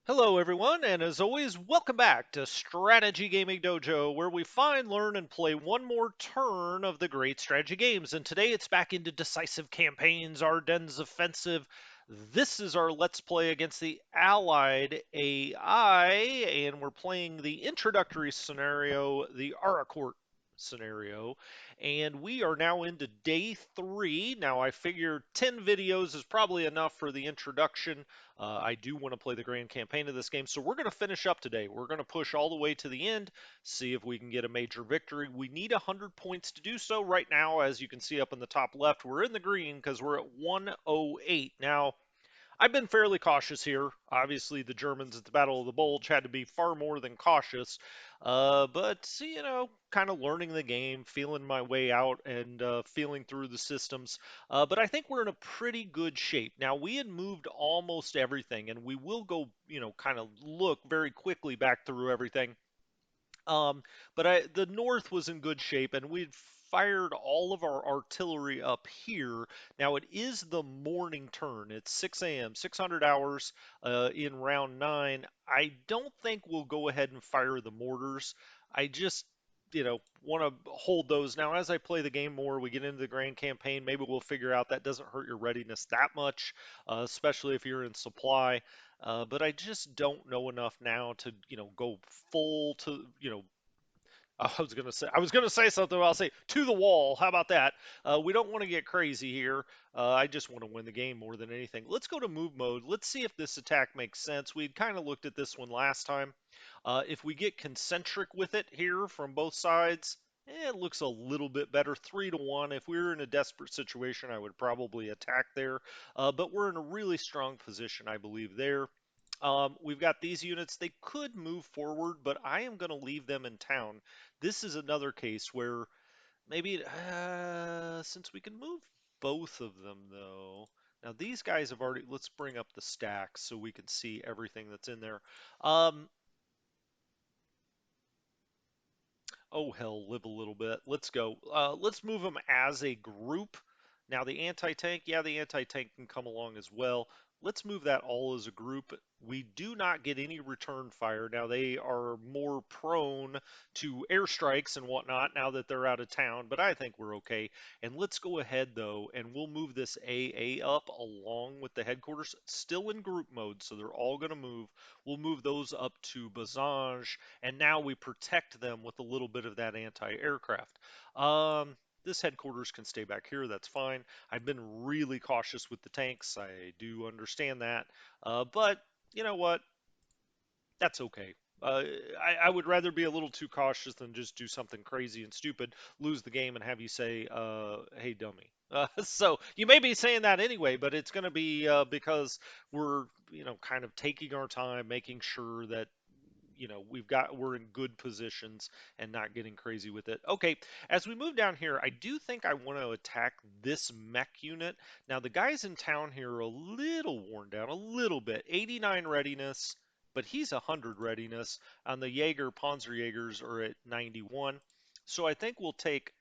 Hello, everyone, and as always, welcome back to Strategy Gaming Dojo, where we find, learn, and play one more turn of the great strategy games. And today it's back into Decisive Campaigns, Ardennes Offensive. This is our Let's Play against the Allied AI, and we're playing the introductory scenario, the Aracourt scenario. And we are now into day 3. Now, I figure 10 videos is probably enough for the introduction. I do want to play the grand campaign of this game, so we're going to finish up today. We're going to push all the way to the end, see if we can get a major victory. We need 100 points to do so. Right now, as you can see up in the top left, we're in the green because we're at 108. Now, I've been fairly cautious here. Obviously, the Germans at the Battle of the Bulge had to be far more than cautious. But, kind of learning the game, feeling my way out, and feeling through the systems. But I think we're in a pretty good shape. Now, we had moved almost everything, and we will go, kind of look very quickly back through everything. Um, but the north was in good shape, and we'd fired all of our artillery up here. Now it is the morning turn. It's 6 a.m., 600 hours in round 9. I don't think we'll go ahead and fire the mortars. I just, want to hold those. Now, as I play the game more, we get into the grand campaign. Maybe we'll figure out that doesn't hurt your readiness that much, especially if you're in supply. But I just don't know enough now to, go full to, I was gonna say something. I'll say to the wall. How about that? We don't want to get crazy here. I just want to win the game more than anything. Let's go to move mode. Let's see if this attack makes sense. We'd kind of looked at this one last time. If we get concentric with it here from both sides, it looks a little bit better. 3-1. If we were in a desperate situation, I would probably attack there. But we're in a really strong position, I believe, there. We've got these units. They could move forward, but I am going to leave them in town. This is another case where maybe, since we can move both of them, though. Now, these guys have already, let's bring up the stacks so we can see everything that's in there. Um, Oh hell, live a little bit. Let's go. Let's move them as a group. Now the anti-tank, yeah, the anti-tank can come along as well. Let's move that all as a group. We do not get any return fire. Now they are more prone to airstrikes and whatnot now that they're out of town, but I think we're okay. And let's go ahead though, and we'll move this AA up along with the headquarters, still in group mode, so they're all going to move. We'll move those up to Basange, and now we protect them with a little bit of that anti-aircraft. This headquarters can stay back here. That's fine. I've been really cautious with the tanks. I do understand that. But you know what? That's okay. I would rather be a little too cautious than just do something crazy and stupid, lose the game, and have you say, "Hey, dummy." So you may be saying that anyway, but it's going to be because we're, kind of taking our time, making sure that we're in good positions and not getting crazy with it. Okay, as we move down here, I do think I want to attack this mech unit. Now the guys in town here are a little worn down, a little bit. 89 readiness, but he's 100 readiness. On the Jaeger, Panzerjägers are at 91. So I think we'll take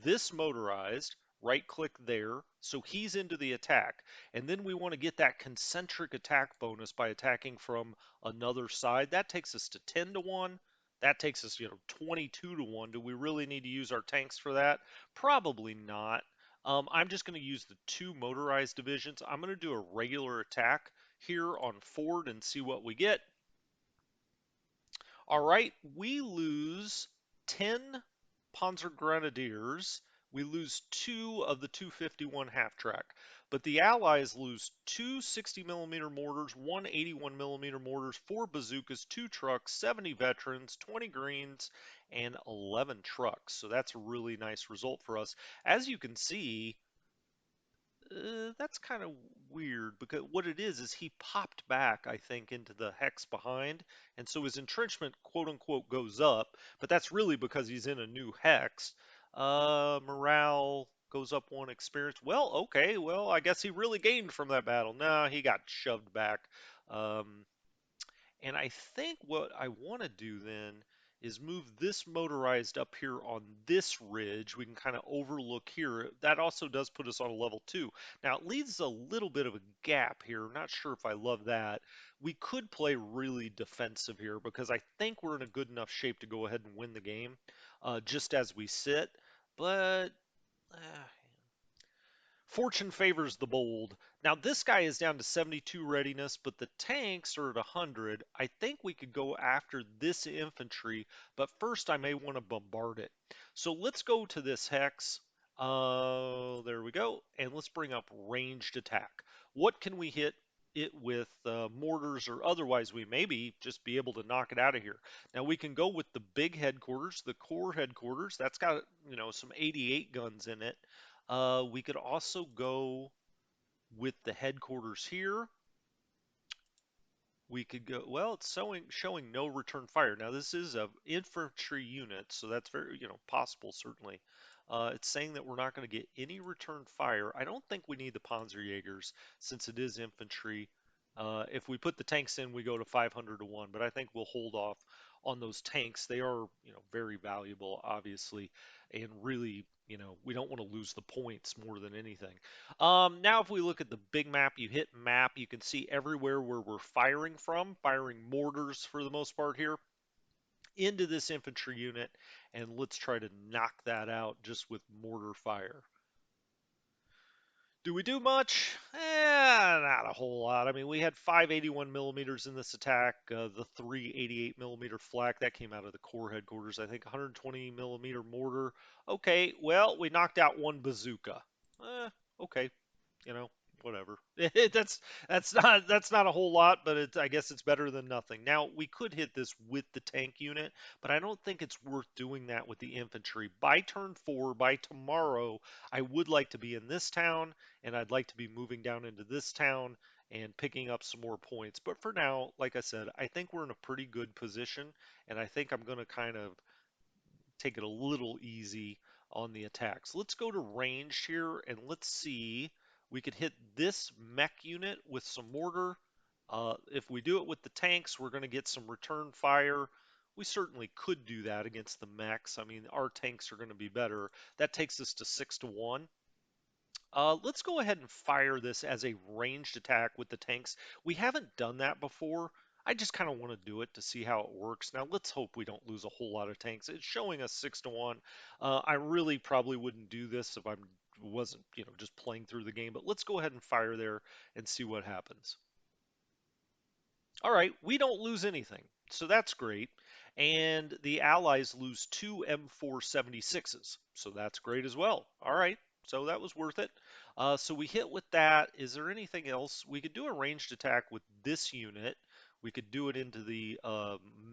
this motorized, right click there, so he's into the attack. And then we want to get that concentric attack bonus by attacking from another side. That takes us to 10-1. That takes us, 22-1. Do we really need to use our tanks for that? Probably not. I'm just going to use the 2 motorized divisions. I'm going to do a regular attack here on Ford and see what we get. All right, we lose 10 Panzer Grenadiers. We lose 2 of the 251 half track. But the Allies lose 2 60mm mortars, 1 81mm mortars, 4 bazookas, 2 trucks, 70 veterans, 20 greens, and 11 trucks. So that's a really nice result for us. As you can see, that's kind of weird because what it is he popped back, I think, into the hex behind, and so his entrenchment, quote unquote, goes up, but that's really because he's in a new hex. Morale goes up 1 experience. Well, okay, well, I guess he really gained from that battle. No, he got shoved back. And I think what I want to do then is move this motorized up here on this ridge. We can kind of overlook here. That also does put us on a level 2. Now it leaves a little bit of a gap here. Not sure if I love that. We could play really defensive here because I think we're in a good enough shape to go ahead and win the game just as we sit. But fortune favors the bold. Now this guy is down to 72 readiness, but the tanks are at 100. I think we could go after this infantry, but first I may want to bombard it. So let's go to this hex. There we go. And let's bring up ranged attack. What can we hit it with mortars or otherwise? We maybe just be able to knock it out of here. Now we can go with the big headquarters, the core headquarters. That's got, some 88 guns in it. We could also go with the headquarters here. We could go, well, it's showing no return fire. Now this is a infantry unit, so that's very, possible certainly. It's saying that we're not going to get any return fire. I don't think we need the Panzerjägers since it is infantry. If we put the tanks in, we go to 500 to 1, but I think we'll hold off on those tanks. They are, very valuable, obviously, and really, we don't want to lose the points more than anything. Now, if we look at the big map, you hit map, you can see everywhere where we're firing from, firing mortars for the most part here into this infantry unit, and let's try to knock that out just with mortar fire. Do we do much? Not a whole lot. I mean, we had 581 millimeters in this attack. The 388 millimeter flak that came out of the core headquarters. I think 120 millimeter mortar. Okay, well, we knocked out one bazooka. Okay, you know, whatever. That's not a whole lot, but I guess it's better than nothing. Now we could hit this with the tank unit, but I don't think it's worth doing that with the infantry. By turn 4, by tomorrow, I would like to be in this town, and I'd like to be moving down into this town and picking up some more points. But for now, like I said, I think we're in a pretty good position, and I think I'm going to kind of take it a little easy on the attacks. Let's go to ranged here and let's see. We could hit this mech unit with some mortar. If we do it with the tanks, we're going to get some return fire. We certainly could do that against the mechs. I mean, our tanks are going to be better. That takes us to 6 to 1. Let's go ahead and fire this as a ranged attack with the tanks. We haven't done that before. I just kind of want to do it to see how it works. Now, let's hope we don't lose a whole lot of tanks. It's showing us 6 to 1. I really probably wouldn't do this if I wasn't, just playing through the game. But let's go ahead and fire there and see what happens. All right, we don't lose anything, so that's great. And the Allies lose 2 M476s, so that's great as well. All right, so that was worth it. So we hit with that. Is there anything else? We could do a ranged attack with this unit. We could do it into the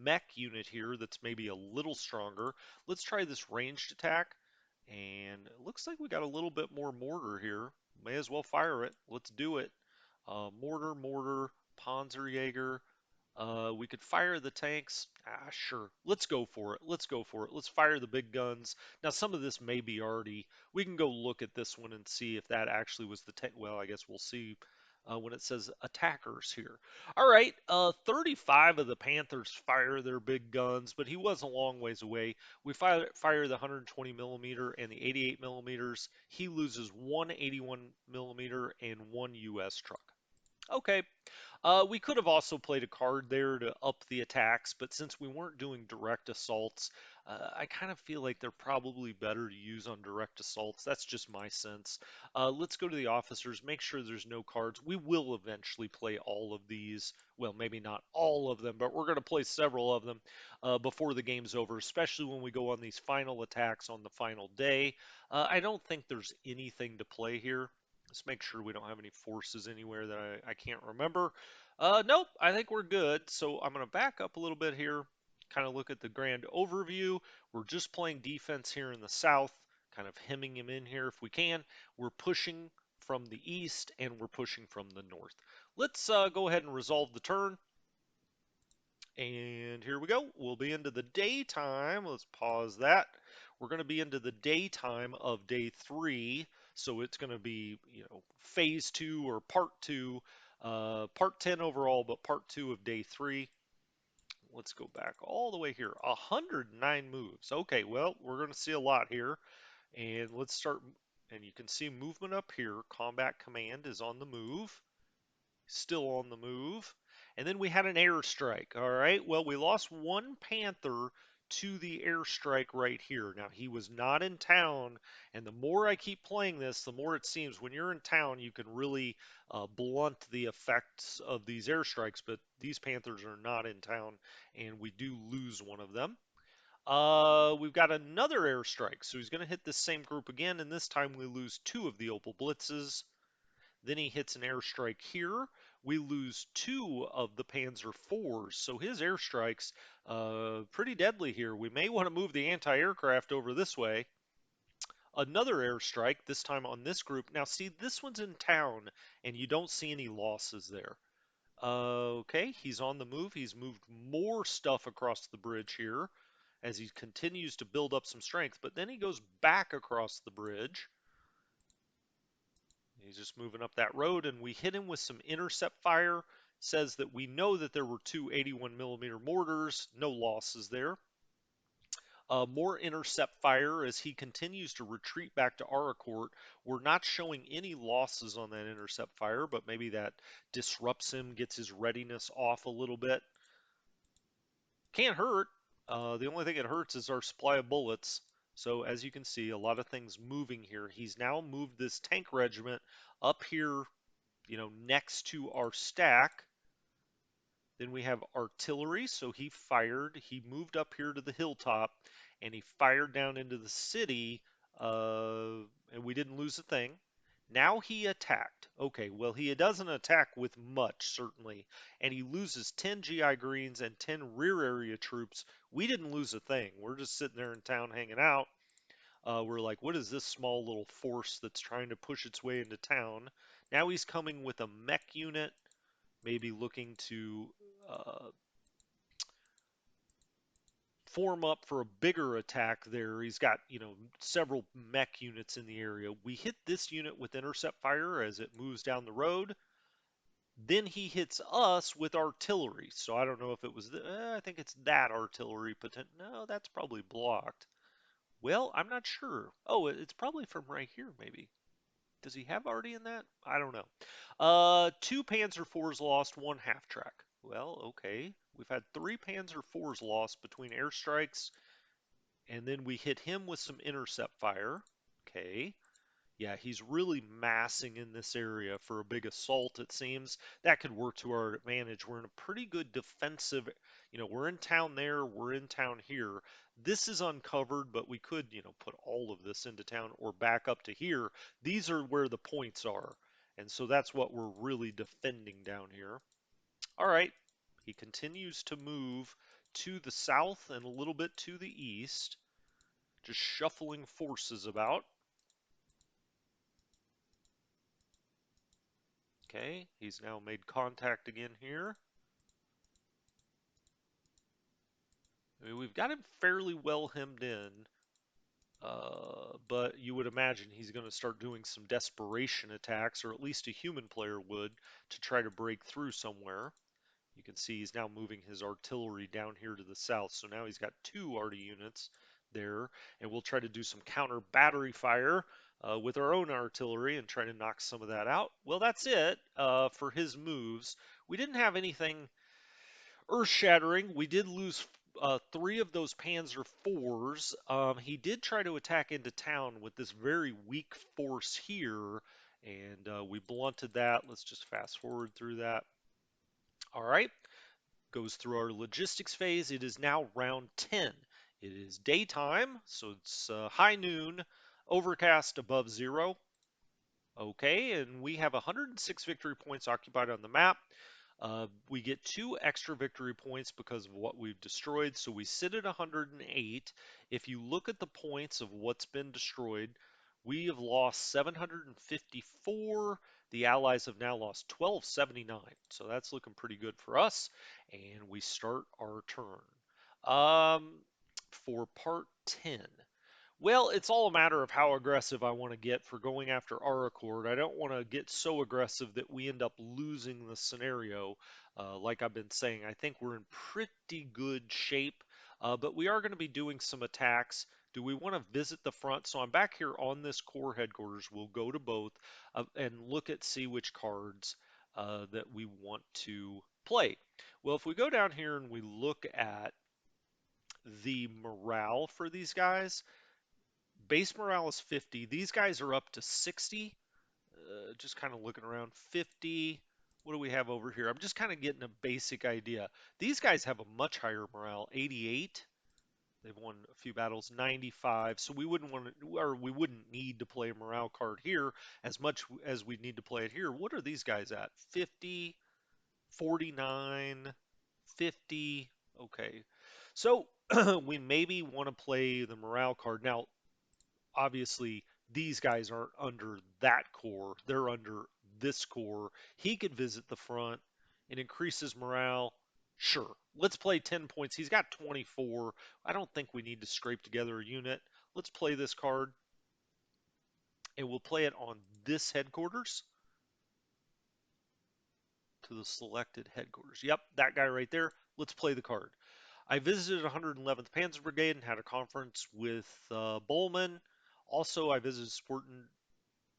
mech unit here that's maybe a little stronger. Let's try this ranged attack. And it looks like we got a little bit more mortar here. May as well fire it. Let's do it. Mortar, Panzerjäger. We could fire the tanks. Sure. Let's go for it. Let's go for it. Let's fire the big guns. Now, some of this may be already. We can go look at this one and see if that actually was the tank. Well, I guess we'll see when it says attackers here. All right. 35 of the Panthers fire their big guns, but he was a long ways away. We fire the 120 millimeter and the 88 millimeters. He loses one 81 millimeter and one U.S. truck. Okay. We could have also played a card there to up the attacks, but since we weren't doing direct assaults, I kind of feel like they're probably better to use on direct assaults. That's just my sense. Let's go to the officers, make sure there's no cards. We will eventually play all of these. Well, maybe not all of them, but we're going to play several of them before the game's over, especially when we go on these final attacks on the final day. I don't think there's anything to play here. Let's make sure we don't have any forces anywhere that I can't remember. Nope, I think we're good. So I'm going to back up a little bit here, kind of look at the grand overview. We're just playing defense here in the south, kind of hemming him in here if we can. We're pushing from the east and we're pushing from the north. Let's go ahead and resolve the turn. And here we go. We'll be into the daytime. Let's pause that. We're going to be into the daytime of day 3. So it's going to be, phase 2 or part 2, part 10 overall, but part 2 of day 3. Let's go back all the way here. 109 moves. Okay, well, we're going to see a lot here. And let's start, and you can see movement up here. Combat Command is on the move, still on the move. And then we had an airstrike. All right, well, we lost one Panther to the airstrike right here. Now, he was not in town, and the more I keep playing this, the more it seems when you're in town, you can really blunt the effects of these airstrikes, but these Panthers are not in town, and we do lose one of them. We've got another airstrike, so he's going to hit this same group again, and this time we lose two of the Opal Blitzes. Then he hits an airstrike here. We lose two of the Panzer IVs, so his airstrikes pretty deadly here. We may want to move the anti-aircraft over this way. Another airstrike, this time on this group. Now see, this one's in town, and you don't see any losses there. Okay, he's on the move. He's moved more stuff across the bridge here as he continues to build up some strength, but then he goes back across the bridge. He's just moving up that road, and we hit him with some intercept fire. Says that we know that there were two 81 millimeter mortars, no losses there. More intercept fire as he continues to retreat back to Aracourt. We're not showing any losses on that intercept fire, but maybe that disrupts him, gets his readiness off a little bit. Can't hurt. The only thing it hurts is our supply of bullets. So as you can see, a lot of things moving here. He's now moved this tank regiment up here, next to our stack. Then we have artillery, so he moved up here to the hilltop, and he fired down into the city, and we didn't lose a thing. Now he attacked. Okay, well, he doesn't attack with much, certainly, and he loses 10 GI Greens and 10 rear area troops. We didn't lose a thing. We're just sitting there in town hanging out. We're like, what is this small little force that's trying to push its way into town? Now he's coming with a mech unit, maybe looking to uh, form up for a bigger attack there. He's got, several mech units in the area. We hit this unit with intercept fire as it moves down the road. Then he hits us with artillery. So I don't know if it was, I think it's that artillery. No, that's probably blocked. Well, I'm not sure. Oh, it's probably from right here, maybe. Does he have already in that? I don't know. Two Panzer IVs lost, one half track. Well, okay. We've had three Panzer IVs lost between airstrikes, and then we hit him with some intercept fire. Okay. Yeah, he's really massing in this area for a big assault, it seems. That could work to our advantage. We're in a pretty good defensive, we're in town there, we're in town here. This is uncovered, but we could, put all of this into town or back up to here. These are where the points are. And so that's what we're really defending down here. All right, he continues to move to the south and a little bit to the east, just shuffling forces about. Okay, he's now made contact again here. I mean, we've got him fairly well hemmed in, but you would imagine he's going to start doing some desperation attacks, or at least a human player would, to try to break through somewhere. You can see he's now moving his artillery down here to the south, so now he's got two arty units there, and we'll try to do some counter battery fire with our own artillery and try to knock some of that out. Well, that's it for his moves. We didn't have anything earth-shattering. We did lose three of those Panzer IVs. He did try to attack into town with this very weak force here, and we blunted that. Let's just fast forward through that. All right, goes through our logistics phase. It is now round 10. It is daytime, so it's high noon, overcast above zero. Okay, and we have 106 victory points occupied on the map. We get two extra victory points because of what we've destroyed, so we sit at 108. If you look at the points of what's been destroyed, we have lost 754. The Allies have now lost 1279, so that's looking pretty good for us, and we start our turn. For part 10, Well, it's all a matter of how aggressive I want to get for going after our Accord. I don't want to get so aggressive that we end up losing the scenario. Like I've been saying, I think we're in pretty good shape, but we are going to be doing some attacks. Do we want to visit the front? So I'm back here on this Corps headquarters. We'll go to both and look at see which cards that we want to play. Well, if we go down here and we look at the morale for these guys, base morale is 50. These guys are up to 60. Just kind of looking around. 50. What do we have over here? I'm just kind of getting a basic idea. These guys have a much higher morale, 88. They've won a few battles, 95. So we wouldn't want to, or we wouldn't need to play a morale card here as much as we need to play it here. What are these guys at? 50, 49, 50. Okay. So we maybe want to play the morale card. Now, obviously these guys aren't under that core. They're under this core. He could visit the front and increase his morale. Sure. Let's play 10 points. He's got 24. I don't think we need to scrape together a unit. Let's play this card and we'll play it on this headquarters to the selected headquarters. Yep, that guy right there. Let's play the card. I visited 111th Panzer Brigade and had a conference with Bowman. Also, I visited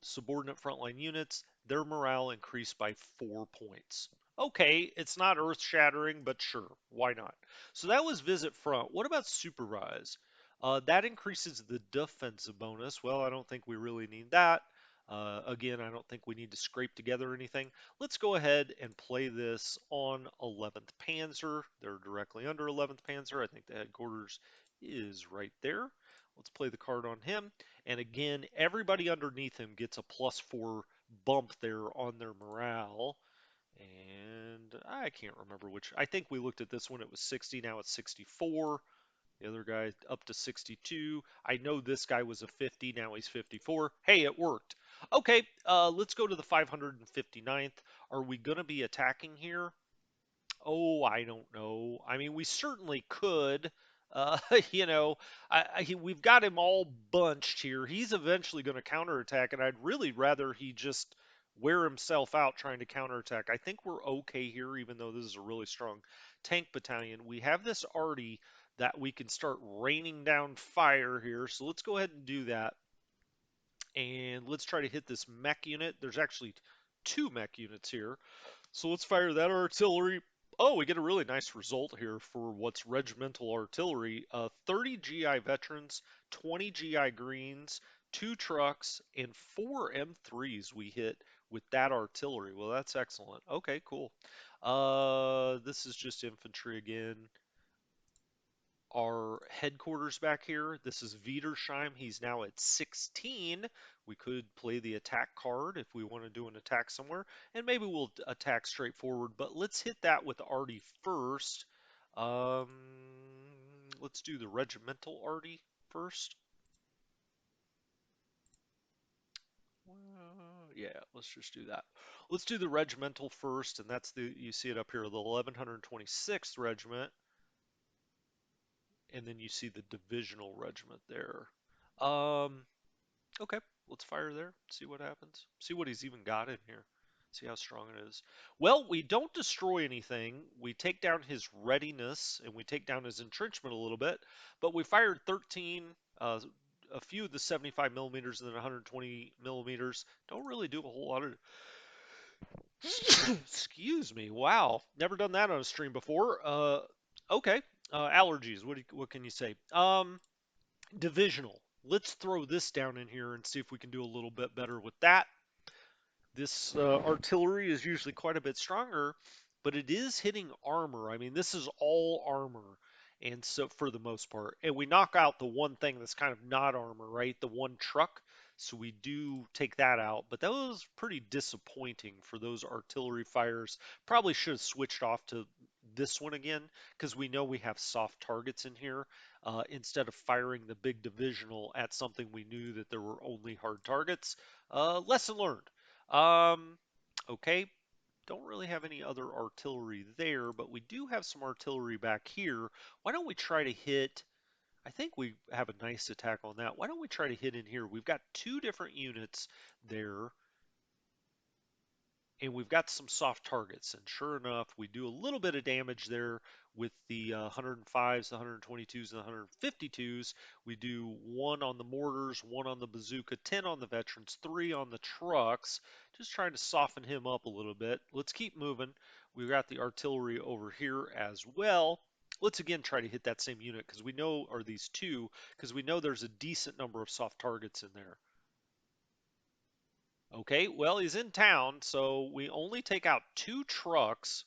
subordinate frontline units, their morale increased by 4 points. Okay, it's not earth shattering, but sure, why not? So that was visit front. What about supervise? That increases the defensive bonus. Well, I don't think we really need that. Again, I don't think we need to scrape together anything. Let's go ahead and play this on 11th Panzer. They're directly under 11th Panzer. I think the headquarters is right there. Let's play the card on him. And again, everybody underneath him gets a +4 bump there on their morale. And I can't remember which. I think we looked at this one. It was 60. Now it's 64. The other guy up to 62. I know this guy was a 50. Now he's 54. Hey, it worked. Okay, let's go to the 559th. Are we going to be attacking here? Oh, I don't know. I mean, we certainly could. Uh, you know, we've got him all bunched here. He's eventually going to counterattack, and I'd really rather he just wear himself out trying to counterattack. I think we're okay here, even though this is a really strong tank battalion. We have this arty that we can start raining down fire here, so let's go ahead and do that. And let's try to hit this mech unit. There's actually two mech units here. So let's fire that artillery. Oh, we get a really nice result here for what's regimental artillery. 30 GI veterans, 20 GI greens, 2 trucks, and 4 M3s we hit with that artillery. Well, that's excellent. Okay, cool. This is just infantry again. Our headquarters back here, this is Wiedersheim. He's now at 16. We could play the attack card if we want to do an attack somewhere, and maybe we'll attack straightforward, but let's hit that with Artie first. Um, let's do the regimental Artie first. Yeah, let's just do that. Let's do the regimental first, and that's the, you see it up here, the 1126th Regiment, and then you see the divisional regiment there. Um, Okay, let's fire there, see what happens. See what he's even got in here. See how strong it is. Well, we don't destroy anything. We take down his readiness and we take down his entrenchment a little bit, but we fired 13, a few of the 75 millimeters and then 120 millimeters. Don't really do a whole lot of. Excuse me. Wow, never done that on a stream before. Okay. Allergies. What can you say? Divisional. Let's throw this down in here and see if we can do a little bit better with that. This artillery is usually quite a bit stronger, but it is hitting armor. I mean, this is all armor, and so for the most part, and we knock out the one thing that's kind of not armor, right? The one truck. So we do take that out, but that was pretty disappointing for those artillery fires. Probably should have switched off to this one again because we know we have soft targets in here instead of firing the big divisional at something we knew that there were only hard targets. Lesson learned. Um, okay, don't really have any other artillery there, but we do have some artillery back here. Why don't we try to hit? I think we have a nice attack on that. Why don't we try to hit in here? We've got two different units there, and we've got some soft targets. And sure enough, we do a little bit of damage there with the 105s, the 122s, and the 152s. We do one on the mortars, one on the bazooka, 10 on the veterans, 3 on the trucks. Just trying to soften him up a little bit. Let's keep moving. We've got the artillery over here as well. Let's again try to hit that same unit because we know, or these two, because we know there's a decent number of soft targets in there. Okay, well, he's in town, so we only take out 2 trucks.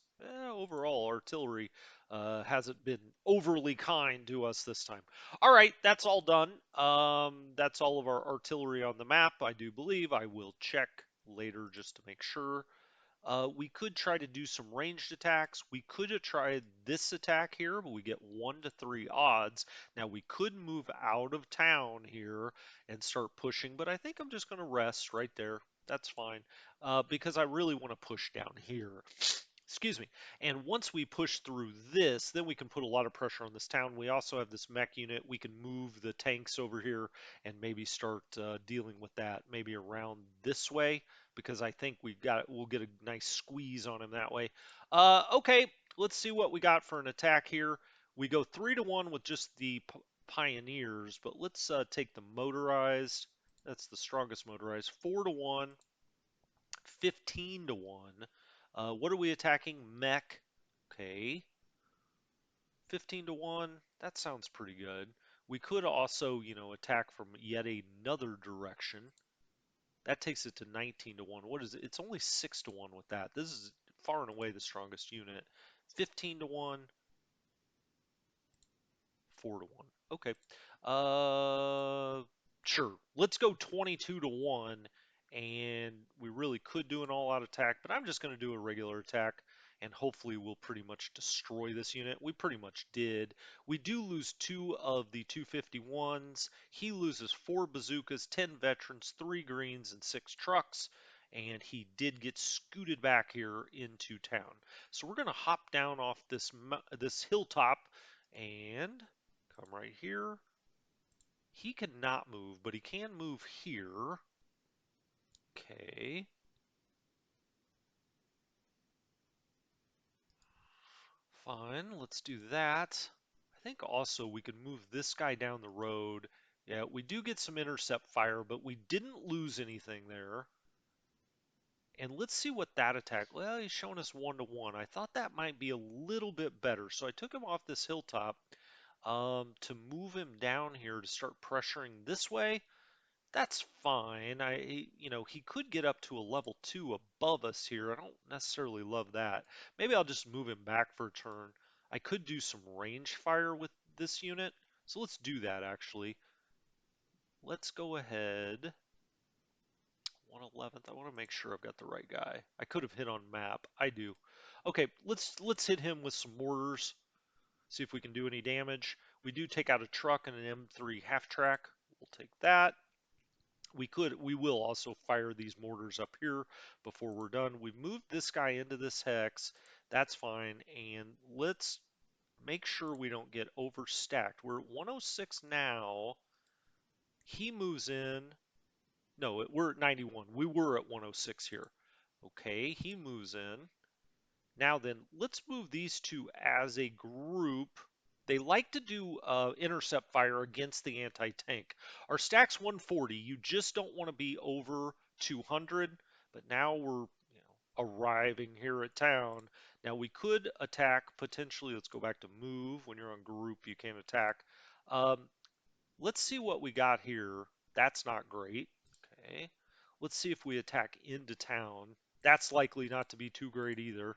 Overall, artillery hasn't been overly kind to us this time. All right, that's all done. That's all of our artillery on the map, I do believe. I will check later just to make sure. We could try to do some ranged attacks. We could have tried this attack here, but we get 1 to 3 odds. Now we could move out of town here and start pushing, but I think I'm just going to rest right there. That's fine, because I really want to push down here. Excuse me. And once we push through this, then we can put a lot of pressure on this town. We also have this mech unit. We can move the tanks over here and maybe start dealing with that maybe around this way because I think we'll get a nice squeeze on him that way. Okay, let's see what we got for an attack here. We go 3 to 1 with just the pioneers, but let's take the motorized. That's the strongest motorized. 4 to 1. 15 to 1. What are we attacking? Mech. Okay. 15 to 1. That sounds pretty good. We could also, attack from yet another direction. That takes it to 19 to 1. What is it? It's only 6 to 1 with that. This is far and away the strongest unit. 15 to 1. 4 to 1. Okay. Sure. Let's go 22 to 1. And we really could do an all-out attack, but I'm just going to do a regular attack, and hopefully we'll pretty much destroy this unit. We pretty much did. We do lose 2 of the 251s. He loses 4 bazookas, 10 veterans, 3 greens, and 6 trucks. And he did get scooted back here into town. So we're going to hop down off this hilltop and come right here. He cannot move, but he can move here. Okay. Fine, let's do that. I think also we could move this guy down the road. Yeah, we do get some intercept fire, but we didn't lose anything there. And let's see what that attack. Well, he's showing us 1 to 1. I thought that might be a little bit better. So I took him off this hilltop to move him down here to start pressuring this way. That's fine. He could get up to a level 2 above us here. I don't necessarily love that. Maybe I'll just move him back for a turn. I could do some range fire with this unit. So let's do that actually. Let's go ahead. 111th. I want to make sure I've got the right guy. I could have hit on map. I do. Okay, let's hit him with some mortars. See if we can do any damage. We do take out a truck and an M3 half track. We'll take that. We will also fire these mortars up here before we're done. We've moved this guy into this hex. That's fine. And let's make sure we don't get overstacked. We're at 106 now. He moves in. No, we're at 91. We were at 106 here. Okay, he moves in. Now then, let's move these two as a group. They like to do intercept fire against the anti-tank. Our stack's 140. You just don't want to be over 200. But now we're arriving here at town. Now we could attack potentially. Let's go back to move. When you're on group, you can't attack. Let's see what we got here. That's not great. Okay. Let's see if we attack into town. That's likely not to be too great either.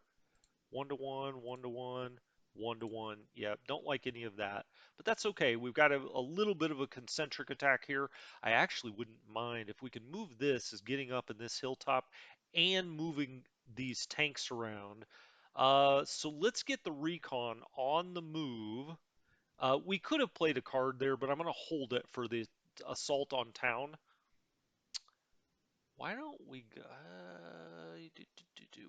1 to 1, 1 to 1, 1 to 1. Yeah, don't like any of that. But that's okay. We've got a little bit of a concentric attack here. I actually wouldn't mind if we could move this as getting up in this hilltop and moving these tanks around. So let's get the recon on the move. We could have played a card there, but I'm going to hold it for the assault on town. Why don't we go?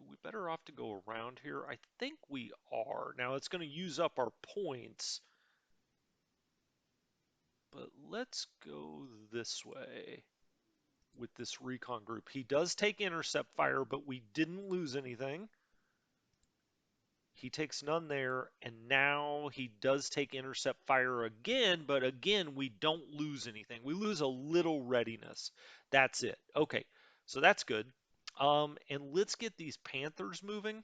We better off to go around here. I think we are. Now it's going to use up our points. But let's go this way with this recon group. He does take intercept fire, but we didn't lose anything. He takes none there, and now he does take intercept fire again, but again, we don't lose anything. We lose a little readiness. That's it. Okay, so that's good. And let's get these Panthers moving.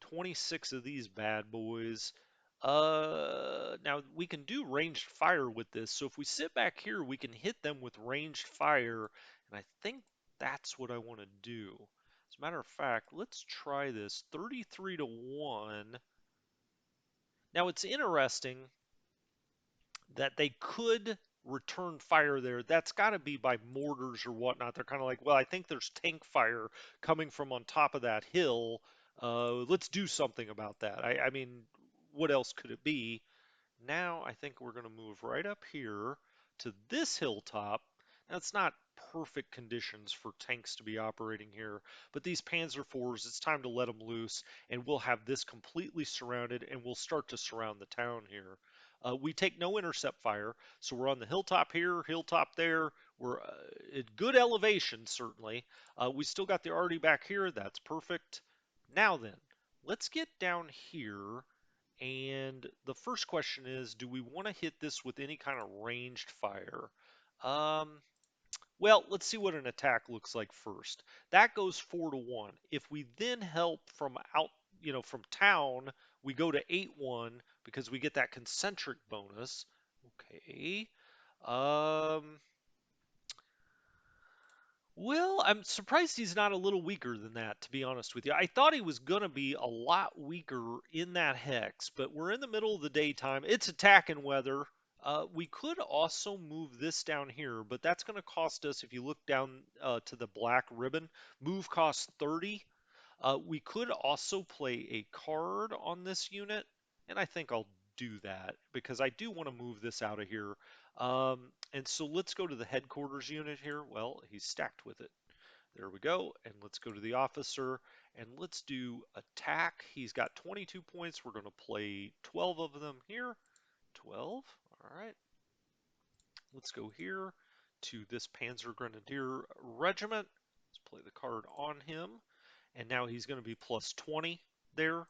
26 of these bad boys. Now we can do ranged fire with this. So if we sit back here, we can hit them with ranged fire. And I think that's what I want to do. As a matter of fact, let's try this 33 to 1. Now it's interesting that they could return fire there. That's got to be by mortars or whatnot. They're kind of like, well, I think there's tank fire coming from on top of that hill. Let's do something about that. I mean, what else could it be? Now I think we're going to move right up here to this hilltop. Now it's not perfect conditions for tanks to be operating here, but these Panzer IVs, it's time to let them loose, and we'll have this completely surrounded, and we'll start to surround the town here. We take no intercept fire, so we're on the hilltop here, hilltop there. We're at good elevation, certainly. We still got the arty back here. That's perfect. Now then, let's get down here and the first question is, do we want to hit this with any kind of ranged fire? Well, let's see what an attack looks like first. That goes 4 to 1. If we then help from out, from town, we go to 8-1 because we get that concentric bonus. Okay. Um, Well, I'm surprised he's not a little weaker than that, to be honest with you. I thought he was going to be a lot weaker in that hex, but we're in the middle of the daytime. It's attacking weather. We could also move this down here, but that's going to cost us, if you look down to the black ribbon, move costs 30. We could also play a card on this unit, and I think I'll do that because I do want to move this out of here. And so let's go to the headquarters unit here. Well, he's stacked with it. There we go. And let's go to the officer and let's do attack. He's got 22 points. We're going to play 12 of them here. 12. All right. Let's go here to this Panzer Grenadier Regiment. Let's play the card on him. And now he's going to be plus 20 there.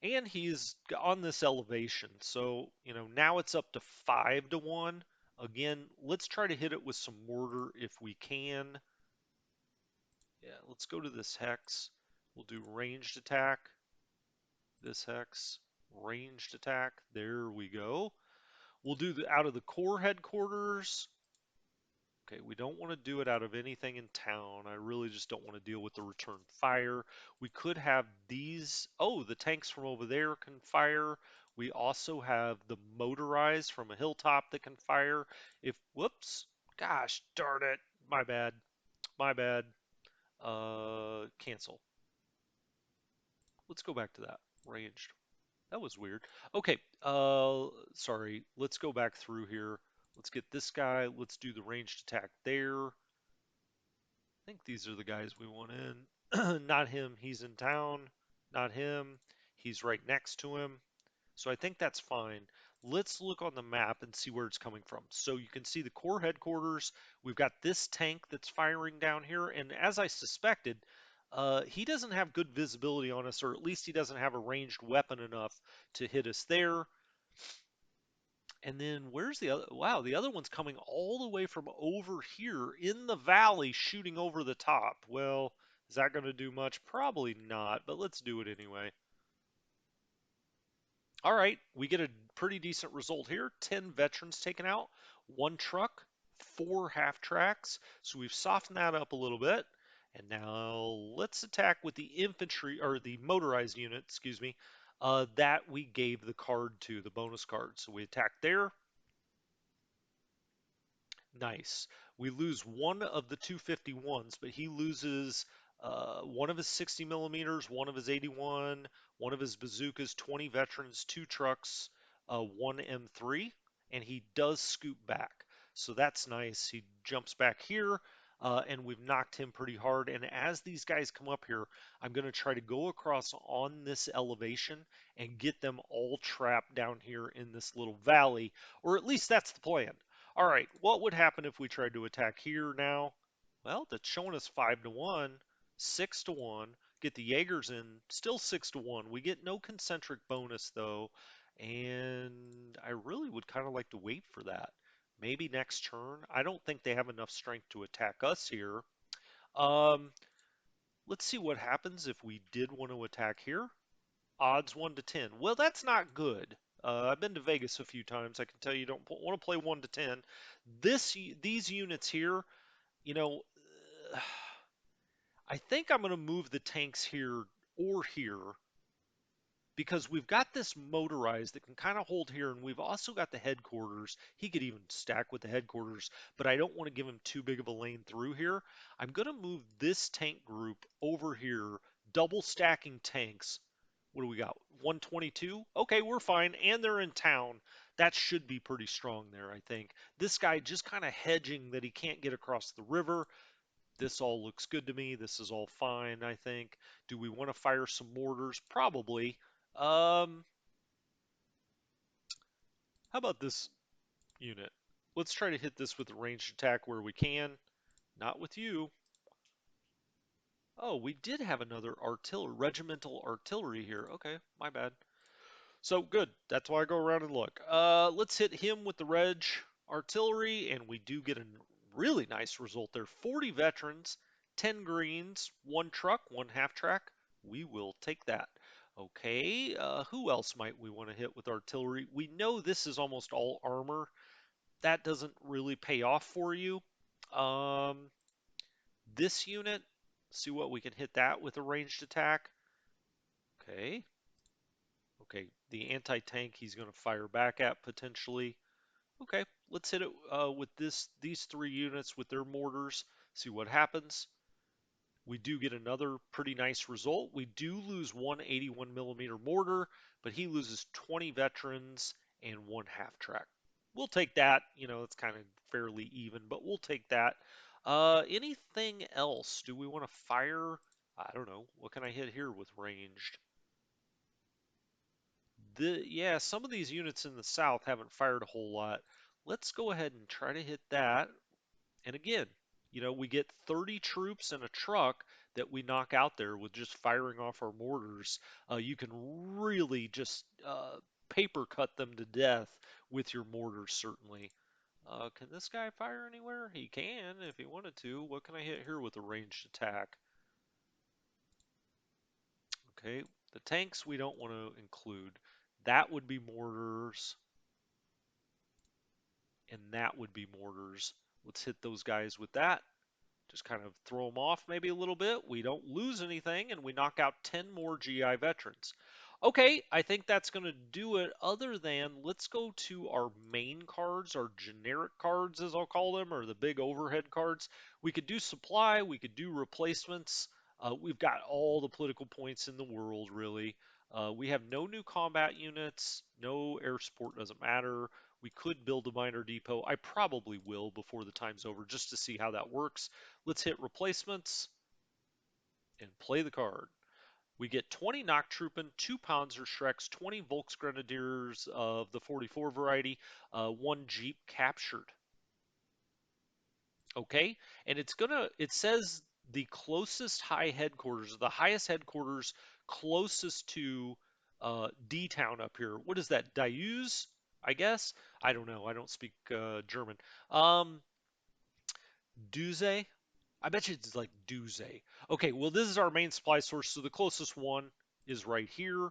And he's on this elevation. So, now it's up to 5 to 1. Again, let's try to hit it with some mortar if we can. Yeah, let's go to this hex. We'll do ranged attack. This hex, ranged attack. There we go. We'll do the out of the core headquarters. Okay, we don't want to do it out of anything in town. I really just don't want to deal with the return fire. We could have these. Oh, the tanks from over there can fire. We also have the motorized from a hilltop that can fire. Whoops, gosh darn it. My bad. My bad. Cancel. Let's go back to that. Ranged. That was weird. Okay, sorry. Let's go back through here. Let's get this guy. Let's do the ranged attack there. I think these are the guys we want in. Not him, he's in town. Not him, he's right next to him. So I think that's fine. Let's look on the map and see where it's coming from. So you can see the core headquarters. We've got this tank that's firing down here. And as I suspected, he doesn't have good visibility on us, or at least he doesn't have a ranged weapon enough to hit us there. And then where's the other? Wow, the other one's coming all the way from over here in the valley, shooting over the top. Well, is that going to do much? Probably not, but let's do it anyway. All right, we get a pretty decent result here. 10 veterans taken out, 1 truck, 4 half tracks. So we've softened that up a little bit. And now let's attack with the infantry, or the motorized unit, excuse me, that we gave the card to, the bonus card. So we attack there. Nice. We lose one of the 251s, but he loses one of his 60 millimeters, one of his 81, one of his bazookas, 20 veterans, 2 trucks, one M3, and he does scoop back. So that's nice. He jumps back here. and we've knocked him pretty hard. And as these guys come up here, I'm going to try to go across on this elevation and get them all trapped down here in this little valley, or at least that's the plan. All right, what would happen if we tried to attack here now? Well, that's showing us 5-1, 6-1. Get the Jaegers in, still 6-1. We get no concentric bonus though, and I really would kind of like to wait for that. Maybe next turn. I don't think they have enough strength to attack us here. Um, let's see what happens if we did want to attack here. Odds 1-10. Well, that's not good. I've been to Vegas a few times. I can tell you don't want to play 1-10. These units here, you know, I think I'm going to move the tanks here or here because we've got this motorized that can kind of hold here, and we've also got the headquarters. He could even stack with the headquarters, but I don't want to give him too big of a lane through here. I'm going to move this tank group over here, double stacking tanks. What do we got? 122? Okay, we're fine, and they're in town. That should be pretty strong there, I think. This guy just kind of hedging that he can't get across the river. This all looks good to me. This is all fine, I think. Do we want to fire some mortars? Probably. How about this unit? Let's try to hit this with a ranged attack where we can. Not with you. Oh, we did have another artillery, regimental artillery here. Okay, my bad. So good. That's why I go around and look. Let's hit him with the Reg artillery, and we do get a really nice result there. 40 veterans, 10 greens, one truck, one half track. We will take that. Okay, who else might we want to hit with artillery? We know this is almost all armor. That doesn't really pay off for you. Um, this unit, see what we can hit that with a ranged attack. Okay, okay, the anti-tank he's going to fire back at potentially. Okay, let's hit it with these three units with their mortars, see what happens. We do get another pretty nice result. We do lose one 81 millimeter mortar, but he loses 20 veterans and one half track. We'll take that. You know, it's kind of fairly even, but we'll take that. Anything else? Do we want to fire? I don't know. What can I hit here with ranged? Yeah, some of these units in the south haven't fired a whole lot. Let's go ahead and try to hit that. And again, you know, we get 30 troops and a truck that we knock out there with just firing off our mortars. You can really just paper cut them to death with your mortars, certainly. Can this guy fire anywhere? He can if he wanted to. What can I hit here with a ranged attack? Okay, the tanks we don't want to include. That would be mortars, and that would be mortars. Let's hit those guys with that. Just kind of throw them off maybe a little bit. We don't lose anything, and we knock out 10 more GI veterans. Okay, I think that's going to do it, other than let's go to our main cards, our generic cards, as I'll call them, or the big overhead cards. We could do supply, we could do replacements. We've got all the political points in the world, really. We have no new combat units, no air support doesn't matter. We could build a minor depot. I probably will before the time's over just to see how that works. Let's hit replacements and play the card. We get 20 Nachtruppen, 2 Panzerschrecks, 20 Volksgrenadiers of the 44 variety, 1 Jeep captured. Okay, and it says the closest high headquarters, the highest headquarters closest to D-Town up here. What is that, Dayuz, I guess? I don't know, I don't speak German. Um, Duze? I bet you it's like Duze. Okay, well, this is our main supply source, so the closest one is right here.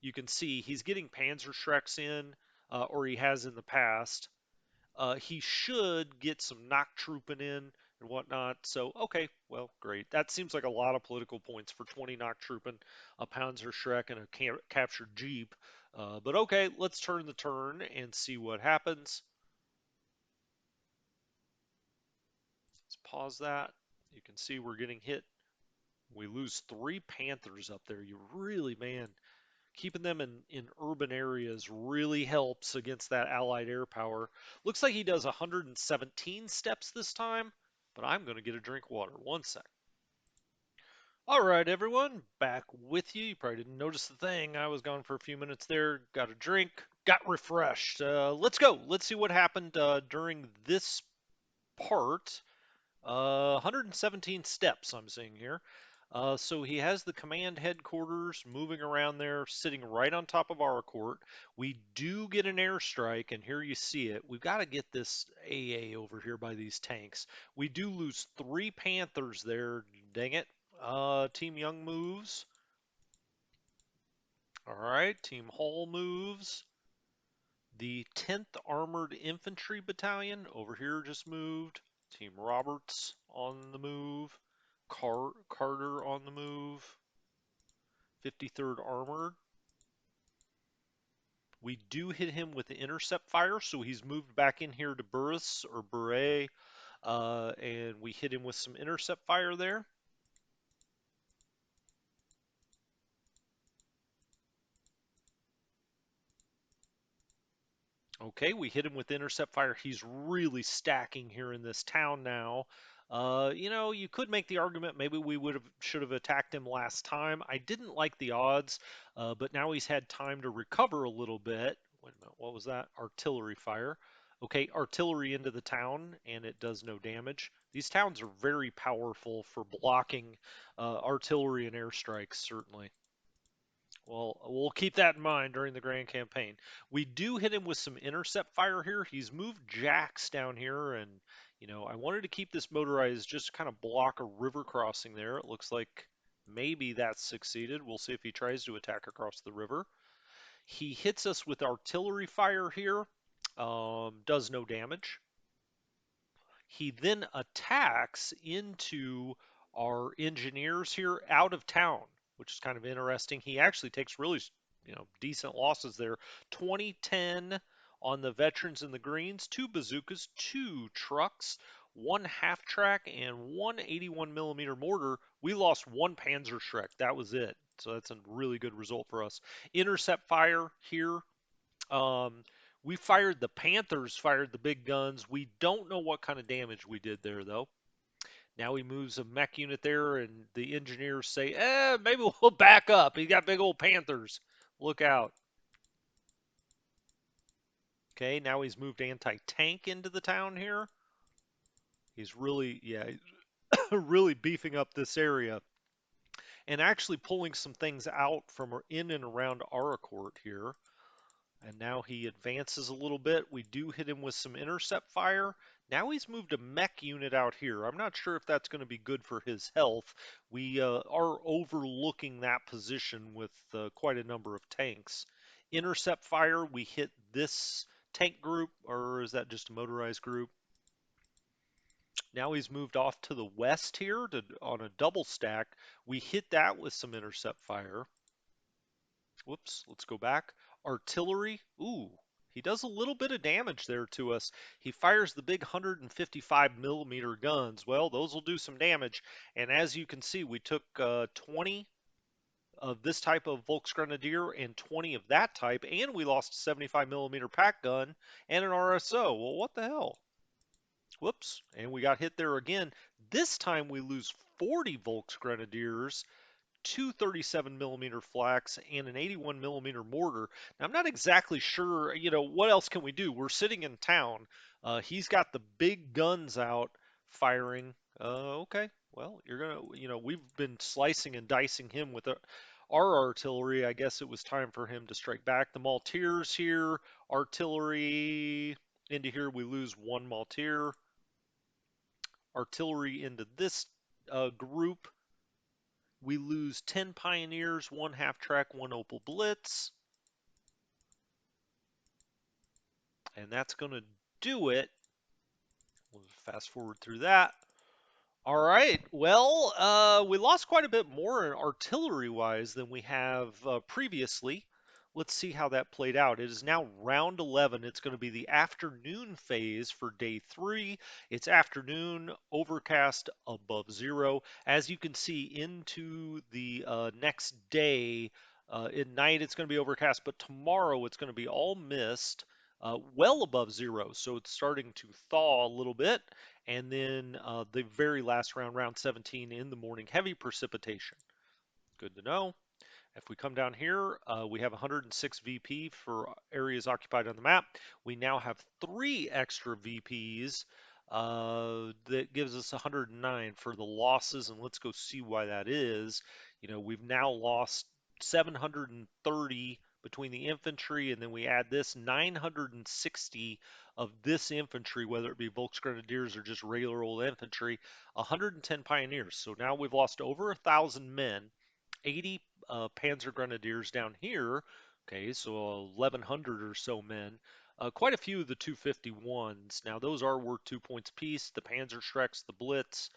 You can see he's getting Panzerschrecks in, or he has in the past. He should get some Nachtruppen in and whatnot. So, okay, well, great. That seems like a lot of political points for 20 Nachtruppen, a Panzerschreck, and a captured Jeep. But okay, let's turn the turn and see what happens. Let's pause that. You can see we're getting hit. We lose 3 Panthers up there. You really, man, keeping them in urban areas really helps against that Allied air power. Looks like he does 117 steps this time. but I'm going to get a drink of water. One sec. All right, everyone, back with you. You probably didn't notice the thing. I was gone for a few minutes there. Got a drink, got refreshed. Let's go. Let's see what happened during this part. 117 steps I'm seeing here. So he has the command headquarters moving around there, sitting right on top of our court. We do get an airstrike, and here you see it. We've got to get this AA over here by these tanks. We do lose 3 Panthers there. Dang it. Team Young moves. All right, Team Hall moves. The 10th Armored Infantry Battalion over here just moved. Team Roberts on the move. Carter on the move. 53rd Armored. We do hit him with the Intercept Fire, so he's moved back in here to Burris or Beret, and we hit him with some Intercept Fire there. Okay, we hit him with intercept fire. He's really stacking here in this town now. You could make the argument maybe we should have attacked him last time. I didn't like the odds, but now he's had time to recover a little bit. Wait a minute, what was that? Artillery fire. Okay, artillery into the town, and it does no damage. These towns are very powerful for blocking artillery and airstrikes, certainly. Well, we'll keep that in mind during the Grand Campaign. We do hit him with some intercept fire here. He's moved jacks down here, and, I wanted to keep this motorized just to kind of block a river crossing there. It looks like maybe that's succeeded. We'll see if he tries to attack across the river. He hits us with artillery fire here, does no damage. He then attacks into our engineers here out of town, which is kind of interesting. He actually takes really, decent losses there. 2010 on the veterans and the greens, 2 bazookas, 2 trucks, 1 half track, and 1 81 millimeter mortar. We lost 1 Panzerschreck. That was it. So that's a really good result for us. Intercept fire here. Um, we fired the Panthers, fired the big guns. We don't know what kind of damage we did there, though. Now he moves a mech unit there, and the engineers say, maybe we'll back up. He got big old Panthers. Look out. Okay, now he's moved anti-tank into the town here. He's really, really beefing up this area and actually pulling some things out from in and around Aracourt here. And now he advances a little bit. We do hit him with some intercept fire. Now he's moved a mech unit out here. I'm not sure if that's going to be good for his health. We are overlooking that position with quite a number of tanks. Intercept fire, we hit this tank group, or is that just a motorized group? Now he's moved off to the west here on a double stack. We hit that with some intercept fire. Whoops, let's go back. Artillery. Ooh, he does a little bit of damage there to us. He fires the big 155 millimeter guns. Well, those will do some damage. And as you can see, we took 20 of this type of Volksgrenadier and 20 of that type, and we lost a 75 millimeter pack gun and an RSO. Well, what the hell? Whoops, and we got hit there again. This time we lose 40 Volksgrenadiers, 237 millimeter flaks, and an 81 millimeter mortar. Now, I'm not exactly sure, what else can we do? We're sitting in town. He's got the big guns out firing. Okay, well, you're gonna, we've been slicing and dicing him with our artillery. I guess it was time for him to strike back. The Maltiers here, artillery into here. We lose 1 Maltier. Artillery into this group. We lose 10 Pioneers, 1 half track, 1 Opel Blitz. And that's going to do it. We'll fast forward through that. All right. Well, we lost quite a bit more artillery-wise than we have previously. Let's see how that played out. It is now round 11. It's going to be the afternoon phase for day 3. It's afternoon, overcast above 0. As you can see into the next day, at night it's going to be overcast, but tomorrow it's going to be all mist. well above zero. So it's starting to thaw a little bit. And then the very last round, round 17 in the morning, heavy precipitation. Good to know. If we come down here, we have 106 VP for areas occupied on the map. We now have 3 extra VPs. That gives us 109 for the losses, and let's go see why that is. You know, we've now lost 730 between the infantry, and then we add this 960 of this infantry, whether it be Volksgrenadiers or just regular old infantry, 110 pioneers. So now we've lost over 1,000 men, 80 Panzer Grenadiers down here. Okay, so 1,100 or so men. Quite a few of the 251s. Now, those are worth 2 points apiece. The Panzerschrecks, the Blitz.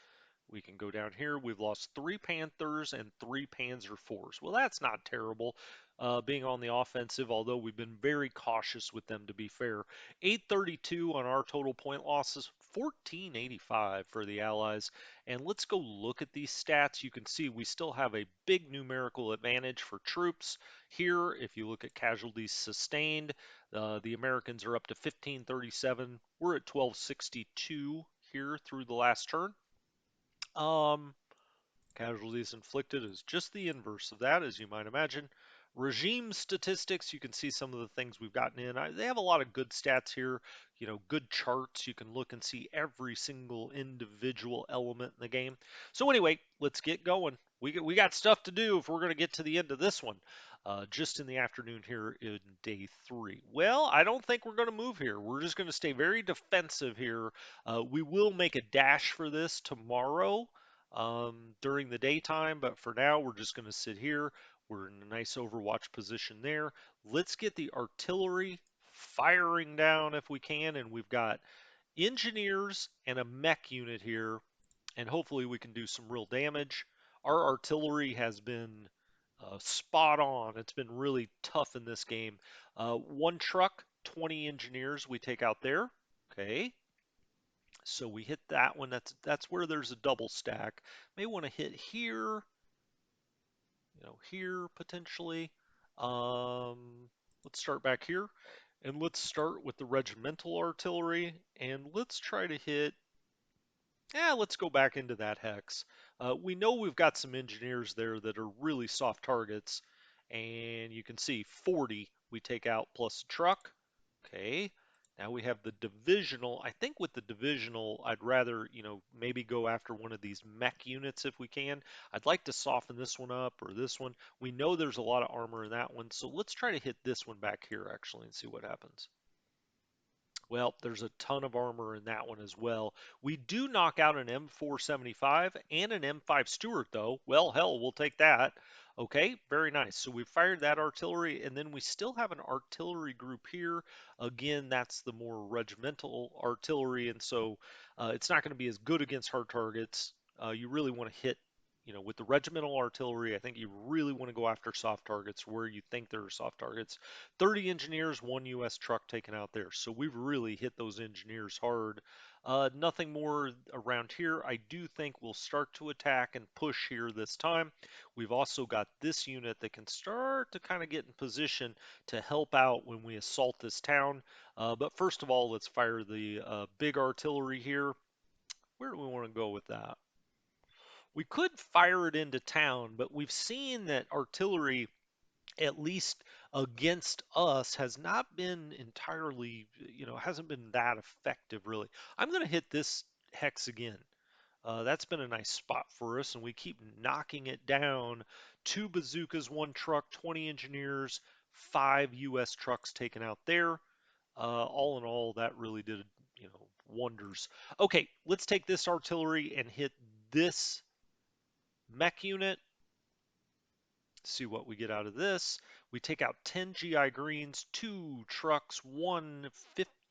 We can go down here. We've lost 3 Panthers and 3 Panzer IVs. Well, that's not terrible, being on the offensive, although we've been very cautious with them, to be fair. 832 on our total point losses, 1485 for the Allies. And let's go look at these stats. You can see we still have a big numerical advantage for troops. Here, if you look at casualties sustained, the Americans are up to 1537. We're at 1262 here through the last turn. Casualties inflicted is just the inverse of that, as you might imagine. Regime statistics, you can see some of the things we've gotten in. They have a lot of good stats here, you know, good charts. You can look and see every single individual element in the game. So anyway, let's get going. We got stuff to do if we're going to get to the end of this one. Just in the afternoon here in day 3. Well, I don't think we're going to move here. We're just going to stay very defensive here. We will make a dash for this tomorrow during the daytime, but for now we're just going to sit here. We're in a nice overwatch position there. Let's get the artillery firing down if we can, and we've got engineers and a mech unit here, and hopefully we can do some real damage. Our artillery has been spot on. It's been really tough in this game. 1 truck, 20 engineers we take out there. Okay. So we hit that one. That's where there's a double stack. May want to hit here, here potentially. Um, let's start back here, and let's start with the regimental artillery, and let's try to hit. Yeah, let's go back into that hex. We know we've got some engineers there that are really soft targets, and you can see 40 we take out plus a truck. Okay, now we have the divisional. I think with the divisional, I'd rather, maybe go after one of these mech units if we can. I'd like to soften this one up or this one. We know there's a lot of armor in that one, so let's try to hit this one back here actually and see what happens. Well, there's a ton of armor in that one as well. We do knock out an M475 and an M5 Stuart, though. Well, hell, we'll take that. Okay, very nice. So we fired that artillery, and then we still have an artillery group here. Again, that's the more regimental artillery, and so it's not going to be as good against hard targets. You really want to hit, with the regimental artillery, I think you really want to go after soft targets where you think there are soft targets. 30 engineers, 1 U.S. truck taken out there. So we've really hit those engineers hard. Nothing more around here. I do think we'll start to attack and push here this time. We've also got this unit that can start to kind of get in position to help out when we assault this town. But first of all, let's fire the big artillery here. Where do we want to go with that? We could fire it into town, but we've seen that artillery, at least against us, has not been entirely, hasn't been that effective really. I'm going to hit this hex again. That's been a nice spot for us, and we keep knocking it down. 2 bazookas, 1 truck, 20 engineers, 5 U.S. trucks taken out there. All in all, that really did, wonders. Okay, let's take this artillery and hit this mech unit. See what we get out of this. We take out 10 GI Greens, 2 trucks, 1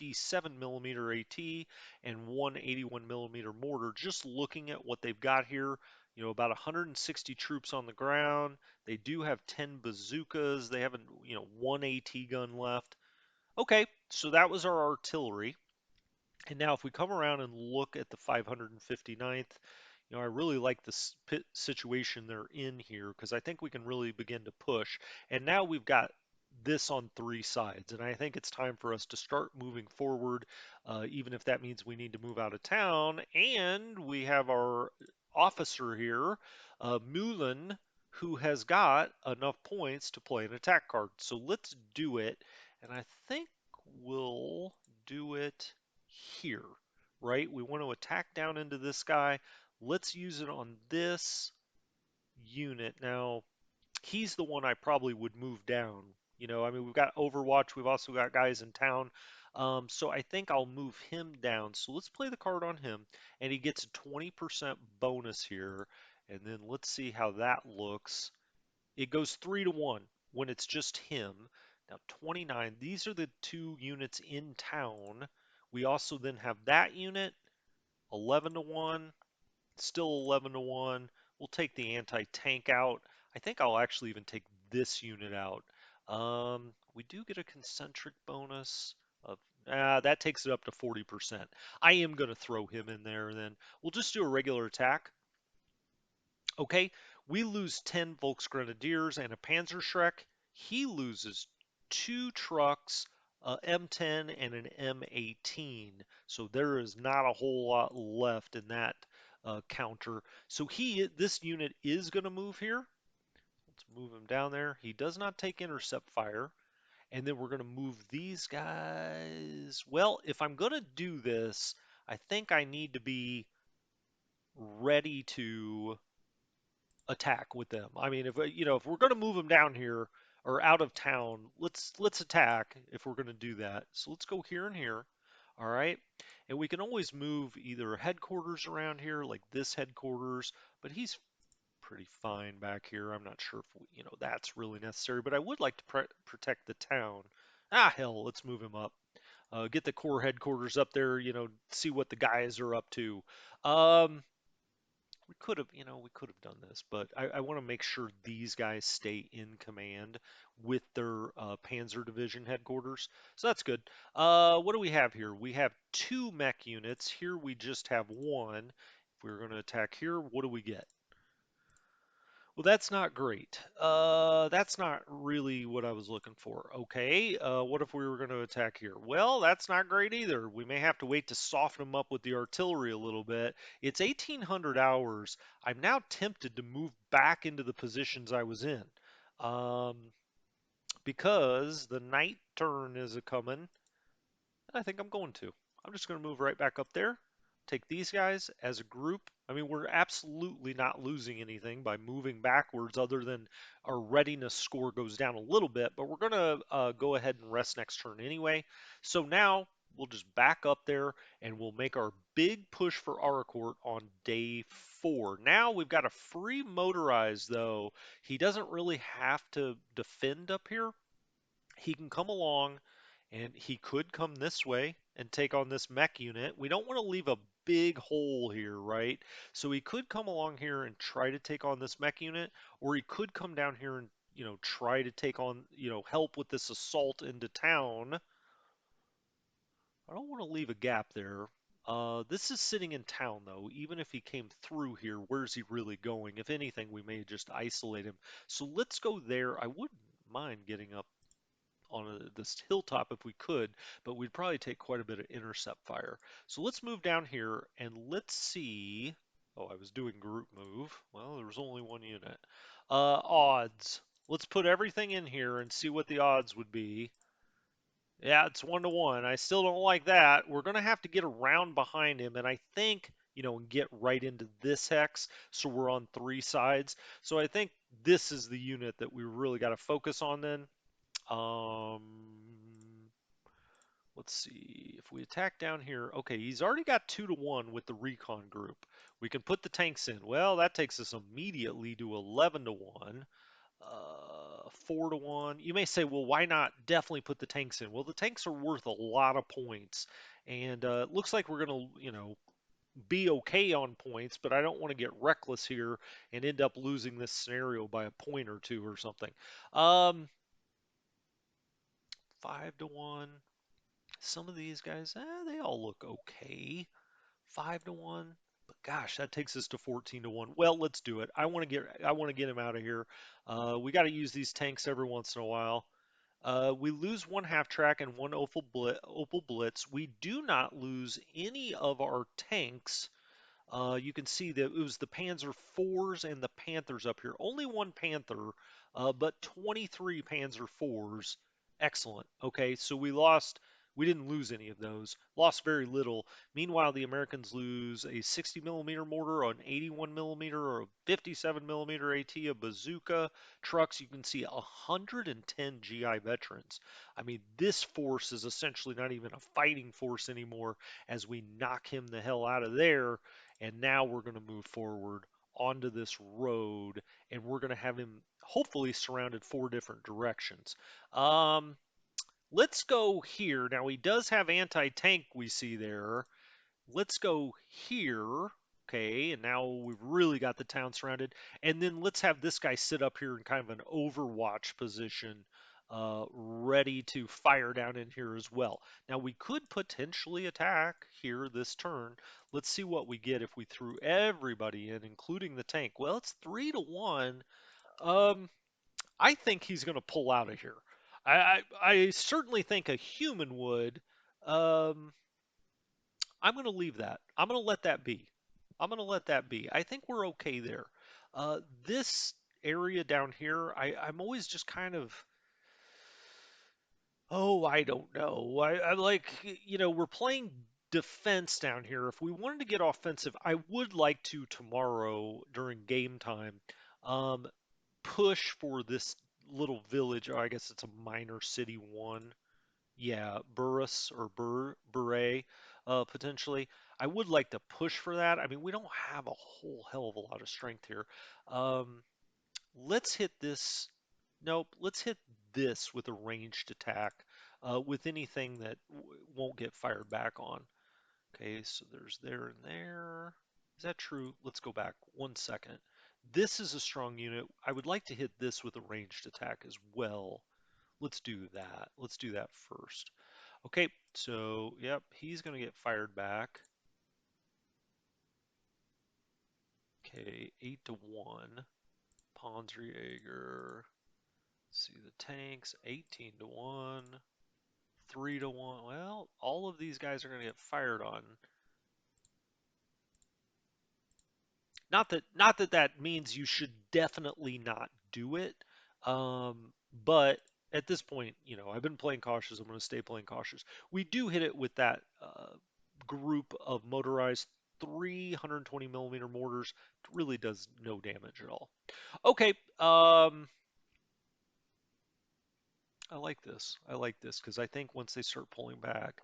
57mm AT, and 1 81mm mortar. Just looking at what they've got here, about 160 troops on the ground. They do have 10 bazookas. They have, 1 AT gun left. Okay, so that was our artillery. And now if we come around and look at the 559th, I really like the situation they're in here because I think we can really begin to push. And now we've got this on three sides. And I think it's time for us to start moving forward, even if that means we need to move out of town. And we have our officer here, Mullen, who has got enough points to play an attack card. So let's do it. And I think we'll do it here, right? We want to attack down into this guy. Let's use it on this unit. Now, he's the one I probably would move down. I mean, we've got Overwatch. We've also got guys in town. So I think I'll move him down. So let's play the card on him. And he gets a 20% bonus here. And then let's see how that looks. It goes 3-1 when it's just him. Now 29, these are the two units in town. We also then have that unit, 11-1, still 11-1. We'll take the anti-tank out. I think I'll actually even take this unit out. We do get a concentric bonus of that takes it up to 40%. I am going to throw him in there, and then we'll just do a regular attack. Okay, we lose 10 Volksgrenadiers and a Panzerschreck. He loses two trucks, a M10 and an M18. So there is not a whole lot left in that counter. So this unit is going to move here. Let's move him down there. He does not take Intercept Fire. And then we're going to move these guys. Well, if I'm going to do this, I think I need to be ready to attack with them. I mean, if we're going to move them down here or out of town, let's attack if we're going to do that. So let's go here and here. All right. And we can always move either headquarters around here, like this headquarters, but he's pretty fine back here. I'm not sure if that's really necessary, but I would like to protect the town. Ah, hell, let's move him up. Get the core headquarters up there, see what the guys are up to. Um, we could have done this, but I want to make sure these guys stay in command with their Panzer Division headquarters. So that's good. What do we have here? We have two mech units. Here we just have one. If we were going to attack here, what do we get? Well, that's not great. That's not really what I was looking for. Okay, what if we were going to attack here? Well, that's not great either. We may have to wait to soften them up with the artillery a little bit. It's 1800 hours. I'm now tempted to move back into the positions I was in. Um, because the night turn is a coming. I think I'm going to. I'm just going to move right back up there. Take these guys as a group. I mean, we're absolutely not losing anything by moving backwards other than our readiness score goes down a little bit, but we're going to go ahead and rest next turn anyway. So now we'll just back up there and we'll make our big push for Aracourt on day 4. Now we've got a free motorized, though. He doesn't really have to defend up here. He can come along and he could come this way and take on this mech unit. We don't want to leave a big hole here, right? So he could come along here and try to take on this mech unit, or he could come down here and, try to take on, help with this assault into town. I don't want to leave a gap there. This is sitting in town, though. Even if he came through here, where's he really going? If anything, we may just isolate him. So let's go there. I wouldn't mind getting up on this hilltop if we could, but we'd probably take quite a bit of intercept fire. So let's move down here and let's see. Oh, I was doing group move. Well, there was only one unit. Odds. Let's put everything in here and see what the odds would be. Yeah, it's 1-1. I still don't like that. We're going to have to get around behind him, and I think, and get right into this hex, so we're on 3 sides. So I think this is the unit that we really got to focus on then. Um, let's see. If we attack down here, okay, he's already got 2-1 with the recon group. We can put the tanks in. Well, that takes us immediately to 11-1. 4-1. You may say, well, why not definitely put the tanks in? Well, the tanks are worth a lot of points, and it looks like we're going to, be okay on points, but I don't want to get reckless here and end up losing this scenario by a point or two or something. 5-1. Some of these guys, they all look okay. 5-1. But gosh, that takes us to 14-1. Well, let's do it. I want to get him out of here. We got to use these tanks every once in a while. We lose one half track and one Opal Blitz. We do not lose any of our tanks. You can see that it was the Panzer IVs and the Panthers up here. Only one Panther, but 23 Panzer IVs. Excellent. Okay, so we didn't lose any of those. Lost very little. Meanwhile, the Americans lose a 60 millimeter mortar, an 81 millimeter, or a 57 millimeter AT, a bazooka, trucks. You can see 110 GI veterans. I mean, this force is essentially not even a fighting force anymore as we knock him the hell out of there, and now we're going to move forward onto this road, and we're going to have him hopefully surrounded four different directions. Um, let's go here. Now, he does have anti-tank, we see there. Let's go here. Okay, and now we've really got the town surrounded. And then let's have this guy sit up here in kind of an overwatch position, ready to fire down in here as well. Now we could potentially attack here this turn. Let's see what we get if we threw everybody in, including the tank. Well, it's 3-1. Um, I think he's going to pull out of here. I certainly think a human would. Um, I'm going to leave that. I'm going to let that be. I'm going to let that be. I think we're okay there. This area down here, I'm always just kind of, oh, I don't know. I like, we're playing defense down here. If we wanted to get offensive, I would like to tomorrow during game time um, push for this little village. Or I guess it's a minor city one. Yeah, Burris or Bure, potentially. I would like to push for that. I mean, we don't have a whole hell of a lot of strength here. Um, let's hit this. Nope, let's hit this with a ranged attack with anything that won't get fired back on. Okay, so there's there and there. Is that true? Let's go back 1 second. This is a strong unit. I would like to hit this with a ranged attack as well. Let's do that. Let's do that first. Okay, so yep, he's gonna get fired back. Okay, 8-1. Panzerjäger. See the tanks, 18-1, 3-1. Well, all of these guys are gonna get fired on. Not that that means you should definitely not do it. But at this point, I've been playing cautious. I'm going to stay playing cautious. We do hit it with that group of motorized 320 millimeter mortars. It really does no damage at all. Okay, I like this. I like this because I think once they start pulling back,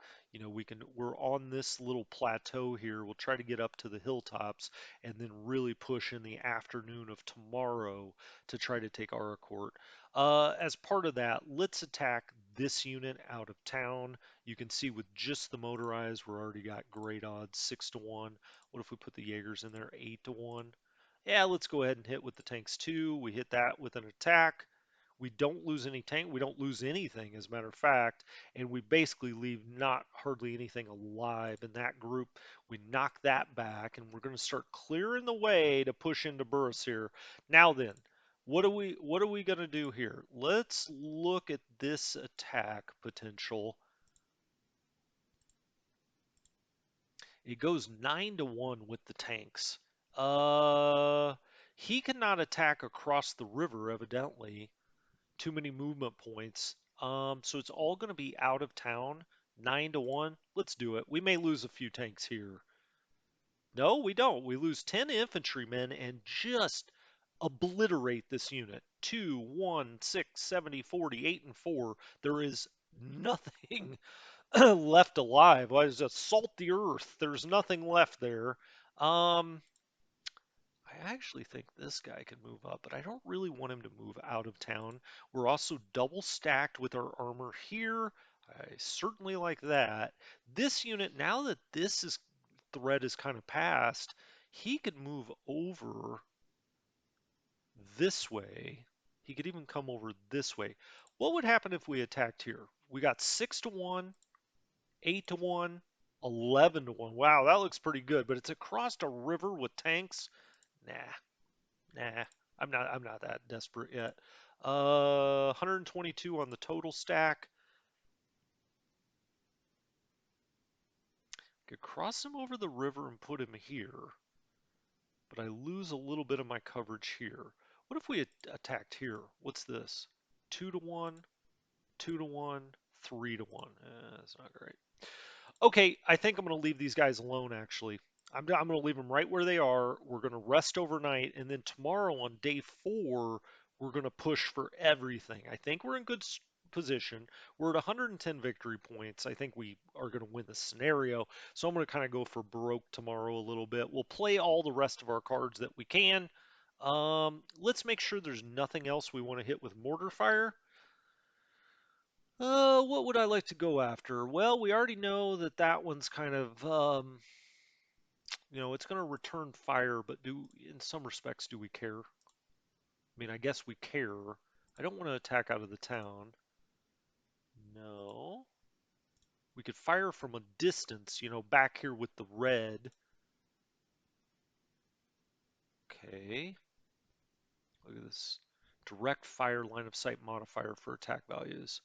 we're on this little plateau here. We'll try to get up to the hilltops and then really push in the afternoon of tomorrow to try to take Aracourt. As part of that, let's attack this unit out of town. You can see with just the motorized, we're already got great odds, 6-1. What if we put the Jaegers in there, 8-1? Yeah, let's go ahead and hit with the tanks too. We hit that with an attack. We don't lose any tank. We don't lose anything, as a matter of fact, and we basically leave not hardly anything alive in that group. We knock that back, and we're going to start clearing the way to push into Burris here. Now then, what are we going to do here? Let's look at this attack potential. It goes 9-1 with the tanks. Uh, he cannot attack across the river, evidently. Too many movement points. So it's all going to be out of town. 9-1. Let's do it. We may lose a few tanks here. No, we don't. We lose 10 infantrymen and just obliterate this unit. 2, 1, 6, 70, 40, 8, and 4. There is nothing left alive. Why does it salt the earth? There's nothing left there. Um, I actually think this guy can move up, but I don't really want him to move out of town. We're also double stacked with our armor here. I certainly like that. This unit, now that threat is kind of passed, he could move over this way. He could even come over this way. What would happen if we attacked here? We got 6-1, 8-1, 11-1. Wow, that looks pretty good, but it's across a river with tanks. Nah, Nah, I'm not that desperate yet. 122 on the total stack. Could cross him over the river and put him here, but I lose a little bit of my coverage here. What if we attacked here? What's this? 2 to 1, 2 to 1, 3 to 1. That's not great. Okay, I think I'm going to leave these guys alone, actually. I'm going to leave them right where they are. We're going to rest overnight, and then tomorrow on day 4, we're going to push for everything. I think we're in good position. We're at 110 victory points. I think we are going to win the scenario. So I'm going to kind of go for Baroque tomorrow a little bit. We'll play all the rest of our cards that we can. Let's make sure there's nothing else we want to hit with mortar fire. What would I like to go after? Well, we already know that that one's kind of, it's going to return fire, but in some respects, do we care? I mean, I guess we care. I don't want to attack out of the town. No. We could fire from a distance, back here with the red. Okay. Look at this. Direct fire line of sight modifier for attack values.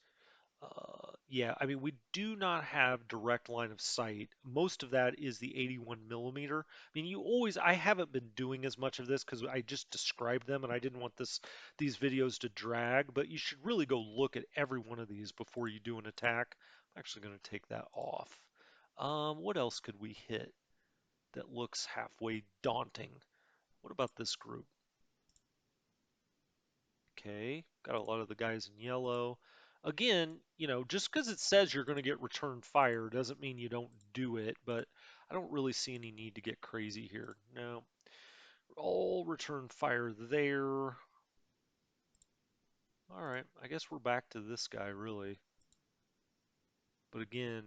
Yeah, I mean, we do not have direct line of sight. Most of that is the 81 millimeter. I mean, I haven't been doing as much of this because I just described them and I didn't want these videos to drag, but you should really go look at every one of these before you do an attack. I'm actually going to take that off. What else could we hit that looks halfway daunting? What about this group? Okay, got a lot of the guys in yellow. Again, just because it says you're going to get return fire doesn't mean you don't do it, but I don't really see any need to get crazy here. No, all return fire there. All right, I guess we're back to this guy, really. But again,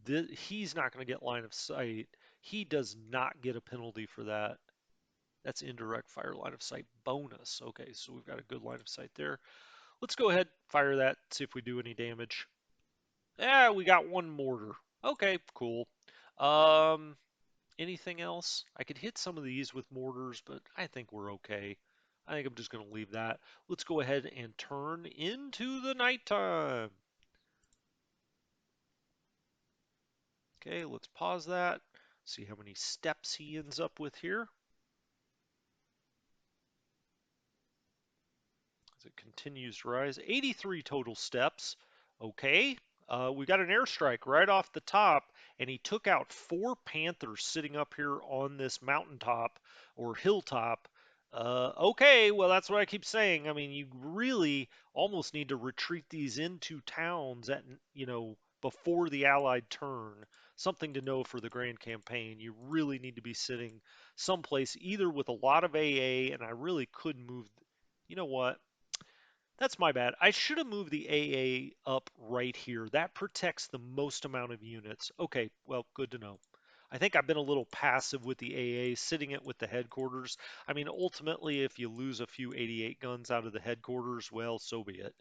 he's not going to get line of sight. He does not get a penalty for that. That's indirect fire line of sight bonus. Okay, so we've got a good line of sight there. Let's go ahead, fire that, see if we do any damage. Yeah, we got one mortar. Okay, cool. Um, Anything else? I could hit some of these with mortars, but I think we're okay. I think I'm just going to leave that. Let's go ahead and turn into the nighttime. Okay, let's pause that. See how many steps he ends up with here. As it continues to rise. 83 total steps. Okay. We got an airstrike right off the top, and he took out 4 Panthers sitting up here on this mountaintop or hilltop. Okay, well, that's what I keep saying. I mean, you really almost need to retreat these into towns before the Allied turn. Something to know for the Grand Campaign. You really need to be sitting someplace either with a lot of AA, and I really could move. You know what? That's my bad. I should have moved the AA up right here. That protects the most amount of units. Okay, well, good to know. I think I've been a little passive with the AA, sitting it with the headquarters. I mean, ultimately, if you lose a few 88 guns out of the headquarters, well, so be it.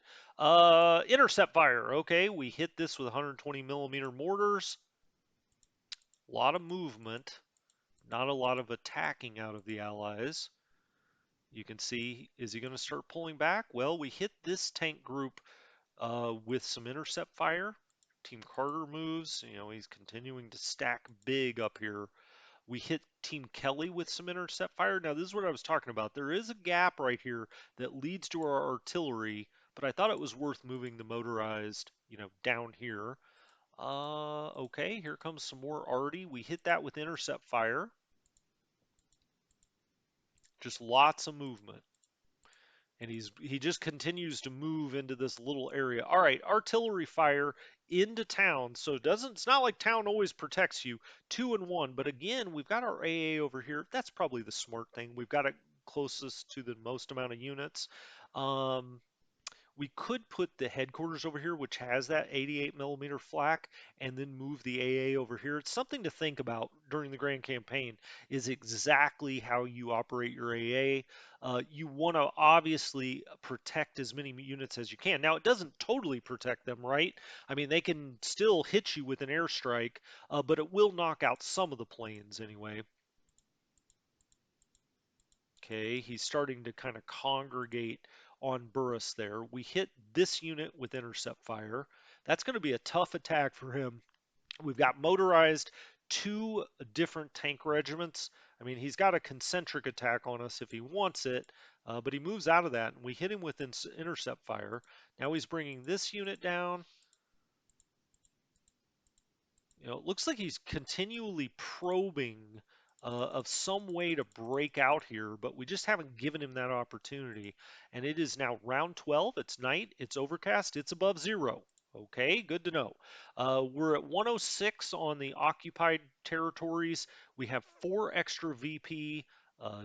Intercept fire. Okay, we hit this with 120 millimeter mortars. A lot of movement, not a lot of attacking out of the Allies. You can see, is he going to start pulling back? Well, we hit this tank group with some intercept fire. Team Carter moves. He's continuing to stack big up here. We hit Team Kelly with some intercept fire. Now, this is what I was talking about. There is a gap right here that leads to our artillery, but I thought it was worth moving the motorized, down here. Okay, here comes some more arty. We hit that with intercept fire. Just lots of movement. And he just continues to move into this little area. All right, artillery fire into town. So it's not like town always protects you. 2 and 1, but again, we've got our AA over here. That's probably the smart thing. We've got it closest to the most amount of units. Um, we could put the headquarters over here, which has that 88 millimeter flak, and then move the AA over here. It's something to think about during the Grand Campaign, is exactly how you operate your AA. You want to obviously protect as many units as you can. Now, it doesn't totally protect them, right? I mean, they can still hit you with an airstrike, but it will knock out some of the planes anyway. Okay, he's starting to kind of congregate on Burris there. We hit this unit with Intercept Fire. That's going to be a tough attack for him. We've got motorized two different tank regiments. I mean, he's got a concentric attack on us if he wants it, but he moves out of that, and we hit him with intercept fire. Now he's bringing this unit down. It looks like he's continually probing of some way to break out here, but we just haven't given him that opportunity. And it is now round 12. It's night. It's overcast. It's above zero. Okay, good to know. We're at 106 on the occupied territories. We have 4 extra VP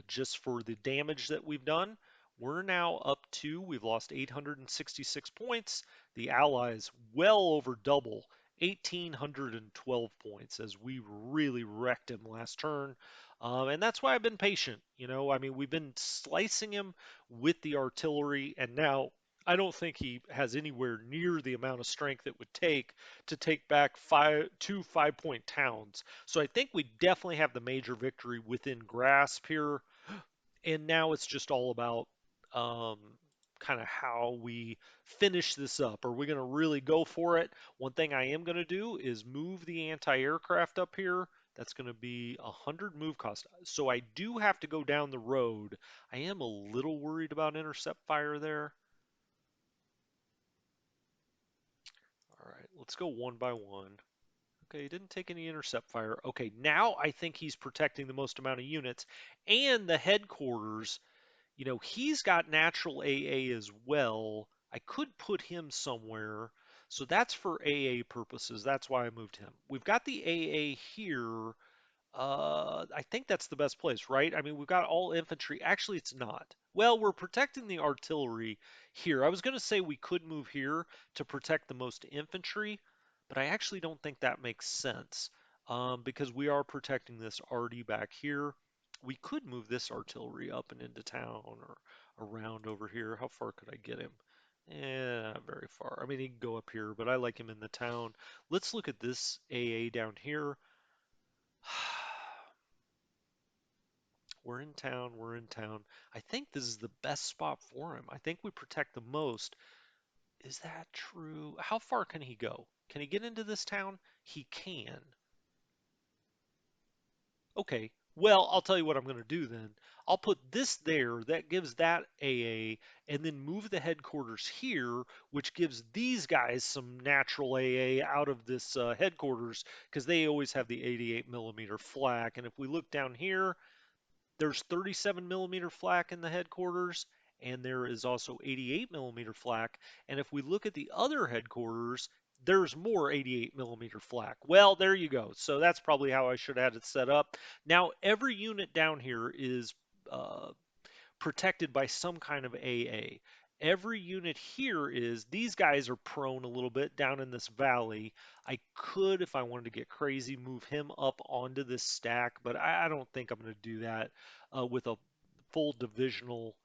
just for the damage that we've done. We're now up to, we've lost 866 points. The Allies well over double 1,812 points as we really wrecked him last turn. And that's why I've been patient. I mean, we've been slicing him with the artillery, and now I don't think he has anywhere near the amount of strength it would take to take back 2 5-point towns. So I think we definitely have the major victory within grasp here. And now it's just all about um, kind of how we finish this up. Are we going to really go for it? One thing I am going to do is move the anti-aircraft up here. That's going to be 100 move cost. So I do have to go down the road. I am a little worried about intercept fire there. All right, let's go one by one. Okay, he didn't take any intercept fire. Okay, now I think he's protecting the most amount of units, and the headquarters, he's got natural AA as well. I could put him somewhere. So that's for AA purposes. That's why I moved him. We've got the AA here. I think that's the best place, right? I mean, we've got all infantry. Actually, it's not. Well, we're protecting the artillery here. I was going to say we could move here to protect the most infantry, but I actually don't think that makes sense because we are protecting this arty back here. We could move this artillery up and into town or around over here. How far could I get him? Yeah, very far. I mean, he can go up here, but I like him in the town. Let's look at this AA down here. We're in town. We're in town. I think this is the best spot for him. I think we protect the most. Is that true? How far can he go? Can he get into this town? He can. Okay. Well, I'll tell you what I'm going to do then. I'll put this there. That gives that AA, and then move the headquarters here, which gives these guys some natural AA out of this headquarters because they always have the 88 millimeter flak. And if we look down here, there's 37 millimeter flak in the headquarters, and there is also 88 millimeter flak. And if we look at the other headquarters, there's more 88 millimeter flak. Well, there you go. So that's probably how I should have had it set up. Now, every unit down here is uh, protected by some kind of AA. Every unit here is, these guys are prone a little bit down in this valley. I could, if I wanted to get crazy, move him up onto this stack, but I don't think I'm going to do that with a full divisional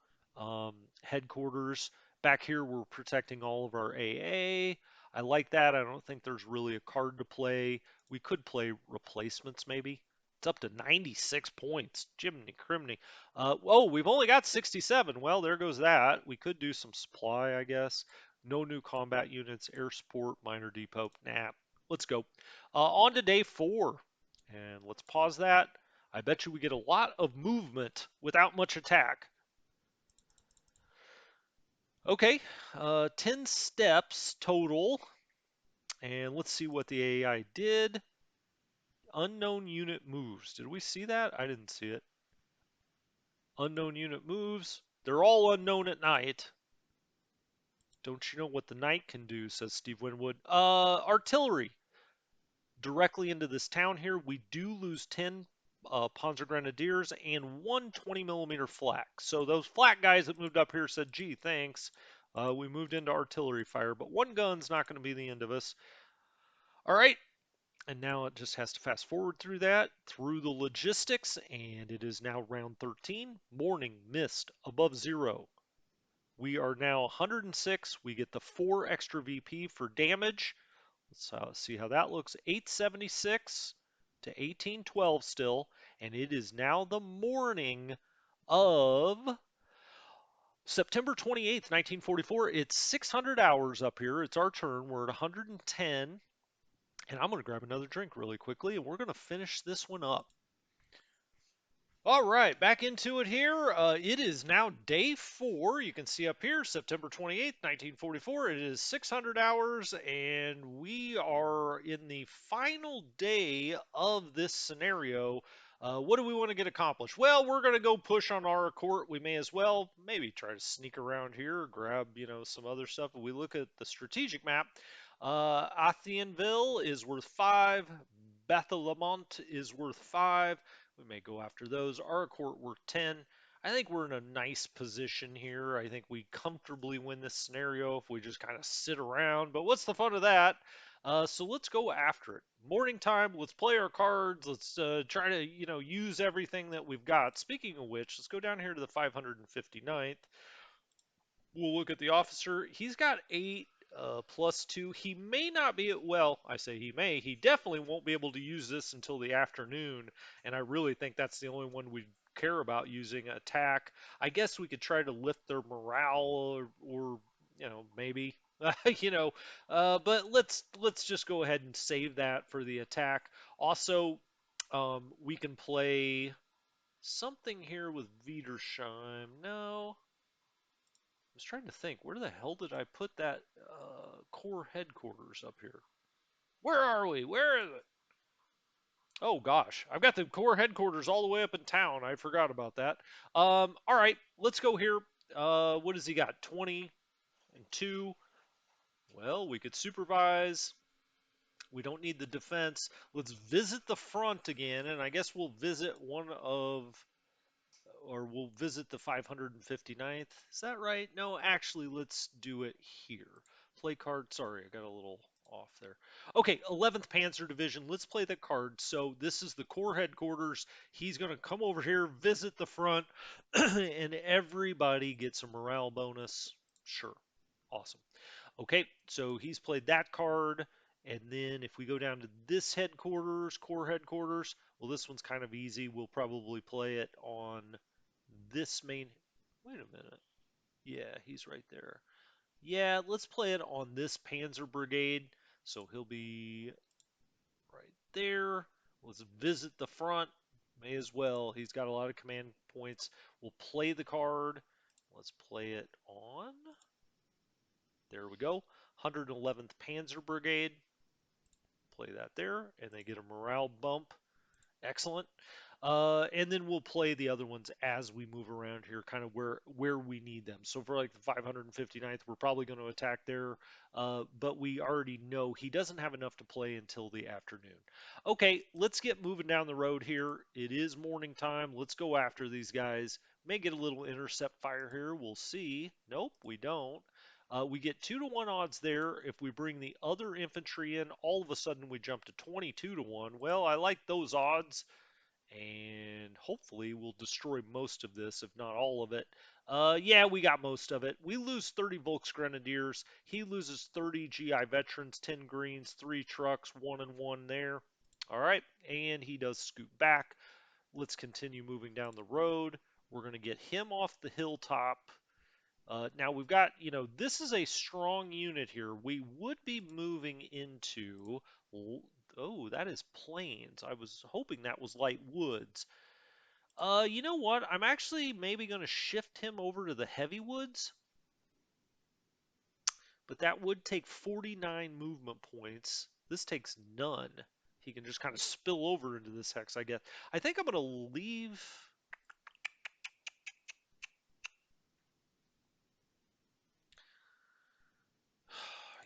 headquarters. Back here, we're protecting all of our AA. I like that. I don't think there's really a card to play. We could play replacements maybe. It's up to 96 points. Jiminy criminy. Oh, we've only got 67. Well, there goes that. We could do some supply, I guess. No new combat units, air support, minor depot. Nah, let's go. On to day 4. And let's pause that. I bet you we get a lot of movement without much attack. Okay, 10 steps total. And let's see what the AI did. Unknown unit moves. Did we see that? I didn't see it. Unknown unit moves. They're all unknown at night. Don't you know what the night can do, says Steve Winwood. Artillery. Directly into this town here, we do lose 10 Panzer Grenadiers and one 20 millimeter flak. So those flak guys that moved up here said, gee, thanks. We moved into artillery fire, but one gun's not going to be the end of us. All right, and now it just has to fast forward through that, through the logistics, and it is now round 13. Morning, mist, above zero. We are now 106. We get the 4 extra VP for damage. Let's see how that looks. 876 to 1812 still, and it is now the morning of September 28th, 1944. It's 600 hours up here. It's our turn. We're at 110. And I'm going to grab another drink really quickly, and we're going to finish this one up. All right, back into it here. It is now day 4. You can see up here, September 28th, 1944. It is 600 hours, and we are in the final day of this scenario. What do we want to get accomplished? Well, we're going to go push on our court. We may as well maybe try to sneak around here, grab, some other stuff. If we look at the strategic map, Athienville is worth 5. Bethellemont is worth 5. We may go after those. Aracourt worth 10. I think we're in a nice position here. I think we comfortably win this scenario if we just kind of sit around. But what's the fun of that? So let's go after it. Morning time. Let's play our cards. Let's try to, use everything that we've got. Speaking of which, let's go down here to the 559th. We'll look at the officer. He's got 8 +2. He may not be, well, I say he may. He definitely won't be able to use this until the afternoon, and I really think that's the only one we care about using. Attack. I guess we could try to lift their morale, or maybe. But let's just go ahead and save that for the attack. Also, we can play something here with Wiedersheim. No, was trying to think, where the hell did I put that Corps headquarters up here? Where are we? Where is it? Oh gosh, I've got the Corps headquarters all the way up in town. I forgot about that. All right, let's go here. What has he got? 20 and 2. Well, we could supervise. We don't need the defense. Let's visit the front again, and I guess we'll visit we'll visit the 559th. Is that right? No, actually, let's do it here. Play card. Sorry, I got a little off there. Okay, 11th Panzer Division. Let's play the card. So this is the Corps headquarters. He's going to come over here, visit the front, and everybody gets a morale bonus. Sure. Awesome. Okay, so he's played that card. And then if we go down to this headquarters, Corps headquarters, well, this one's kind of easy. We'll probably play it on this main. Wait a minute. Yeah, he's right there. Yeah, let's play it on this Panzer Brigade. So he'll be right there. Let's visit the front. May as well. He's got a lot of command points. We'll play the card. Let's play it on. There we go. 111th Panzer Brigade. Play that there, and they get a morale bump. Excellent. And then we'll play the other ones as we move around here, kind of where we need them. So for like the 559th, we're probably going to attack there, but we already know he doesn't have enough to play until the afternoon. Okay, let's get moving down the road here. It is morning time. Let's go after these guys. May get a little intercept fire here. We'll see. Nope, we don't. We get 2-to-1 odds there. If we bring the other infantry in, all of a sudden we jump to 22-to-1. Well, I like those odds, and hopefully we'll destroy most of this, if not all of it. Yeah, we got most of it. We lose 30 Volks Grenadiers. He loses 30 GI Veterans, 10 Greens, 3 trucks, 1 and 1 there. All right, and he does scoot back. Let's continue moving down the road. We're going to get him off the hilltop. Now we've got, this is a strong unit here. We would be moving into, oh, that is plains. I was hoping that was light woods. You know what? I'm actually maybe going to shift him over to the heavy woods, but that would take 49 movement points. This takes none. He can just kind of spill over into this hex, I guess. I think I'm going to leave.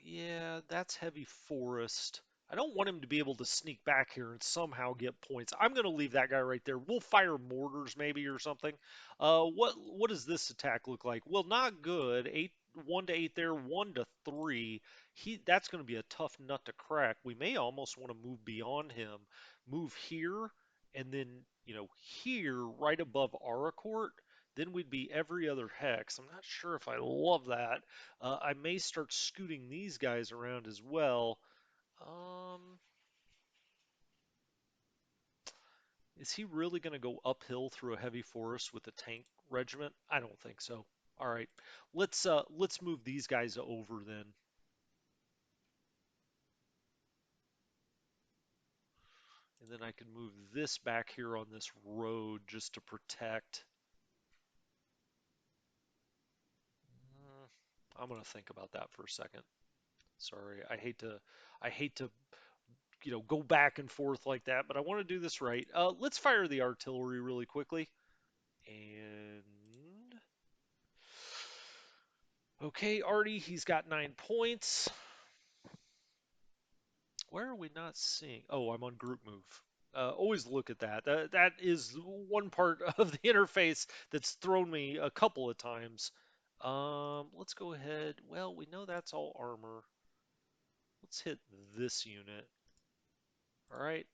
Yeah, that's heavy forest. I don't want him to be able to sneak back here and somehow get points. I'm going to leave that guy right there. We'll fire mortars maybe or something. What does this attack look like? Well, not good. 1 to 8 there, 1 to 3. That's going to be a tough nut to crack. We may almost want to move beyond him, move here, and then here right above Aracourt. Then we'd be every other hex. I'm not sure if I love that. I may start scooting these guys around as well. Um, is he really going to go uphill through a heavy forest with a tank regiment? I don't think so. All right, let's move these guys over then, and then I can move this back here on this road just to protect. Uh, I'm gonna think about that for a second. Sorry, I hate to go back and forth like that, but I want to do this right. Let's fire the artillery really quickly. And okay, Artie, he's got 9 points. Where are we not seeing? Oh, I'm on group move. Always look at that. That is one part of the interface that's thrown me a couple of times. Let's go ahead. Well, we know that's all armor. Let's hit this unit. All right.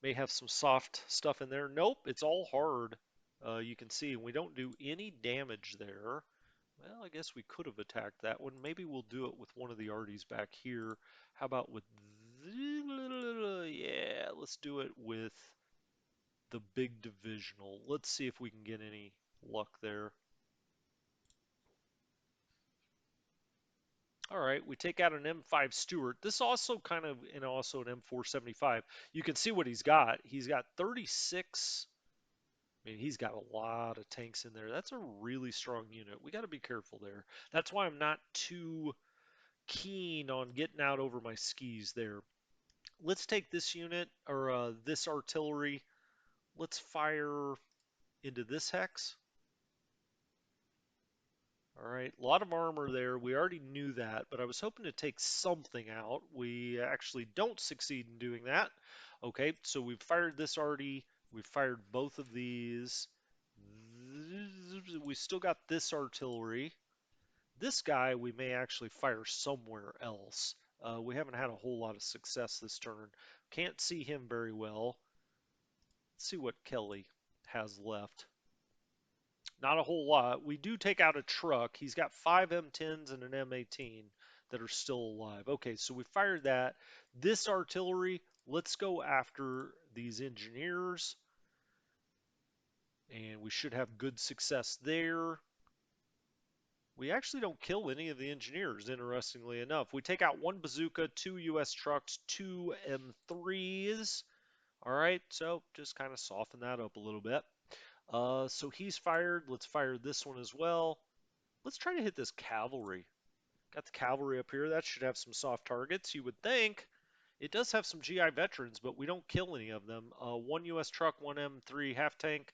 May have some soft stuff in there. Nope, it's all hard. You can see we don't do any damage there. Well, I guess we could have attacked that one. Maybe we'll do it with one of the arties back here. How about with yeah, let's do it with the big divisional. Let's see if we can get any luck there. All right, we take out an M5 Stuart. This also kind of, and also an M475. You can see what he's got. He's got 36. I mean, he's got a lot of tanks in there. That's a really strong unit. We got to be careful there. That's why I'm not too keen on getting out over my skis there. Let's take this unit or this artillery. Let's fire into this hex. All right, a lot of armor there. We already knew that, but I was hoping to take something out. We actually don't succeed in doing that. Okay, so we've fired this already. We've fired both of these. We still got this artillery. This guy we may actually fire somewhere else. We haven't had a whole lot of success this turn. Can't see him very well. Let's see what Kelly has left. Not a whole lot. We do take out a truck. He's got 5 M10s and an M18 that are still alive. Okay, so we fired that. This artillery, let's go after these engineers, and we should have good success there. We actually don't kill any of the engineers, interestingly enough. We take out one bazooka, 2 US trucks, 2 M3s. All right, so just kind of soften that up a little bit. So he's fired. Let's fire this one as well. Let's try to hit this cavalry. Got the cavalry up here. That should have some soft targets, you would think. It does have some GI veterans, but we don't kill any of them. 1 US truck, 1 M3 half tank,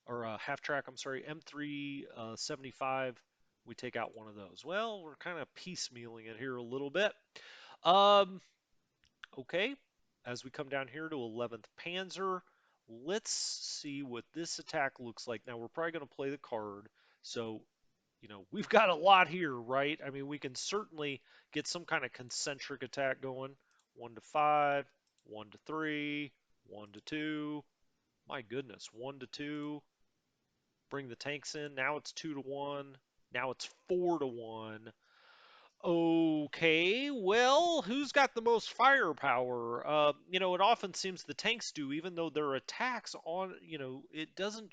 or half track, I'm sorry, M3 75. We take out one of those. Well, we're kind of piecemealing it here a little bit. Um, okay, as we come down here to 11th Panzer, let's see what this attack looks like. Now, we're probably going to play the card. So, we've got a lot here, right? I mean, we can certainly get some kind of concentric attack going. 1 to 5, 1 to 3, 1 to 2. My goodness, 1 to 2. Bring the tanks in. Now it's 2 to 1. Now it's 4 to 1. Okay, well, who's got the most firepower? It often seems the tanks do, even though their attacks on, it doesn't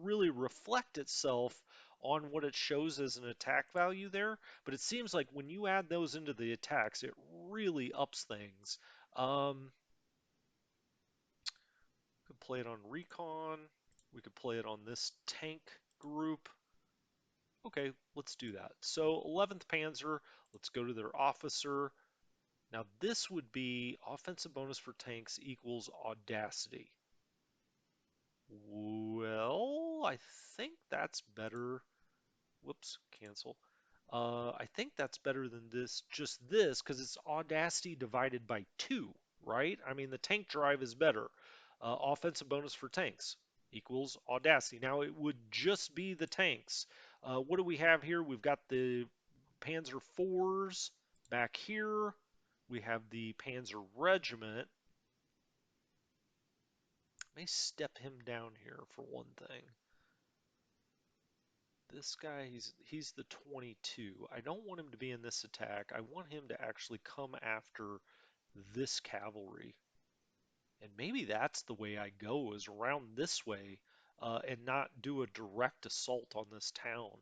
really reflect itself on what it shows as an attack value there. But it seems like when you add those into the attacks, it really ups things. We could play it on recon. We could play it on this tank group. Okay, let's do that. So 11th Panzer, let's go to their officer. Now this would be offensive bonus for tanks equals audacity. Well, I think that's better. Whoops, cancel. I think that's better than just this, because it's audacity divided by 2, right? I mean, the tank drive is better. Offensive bonus for tanks equals audacity. Now, it would just be the tanks. What do we have here? We've got the Panzer IVs back here. We have the Panzer Regiment. I may step him down here for one thing. This guy, he's the 22. I don't want him to be in this attack. I want him to actually come after this cavalry. And maybe that's the way I go, is around this way. and not do a direct assault on this town.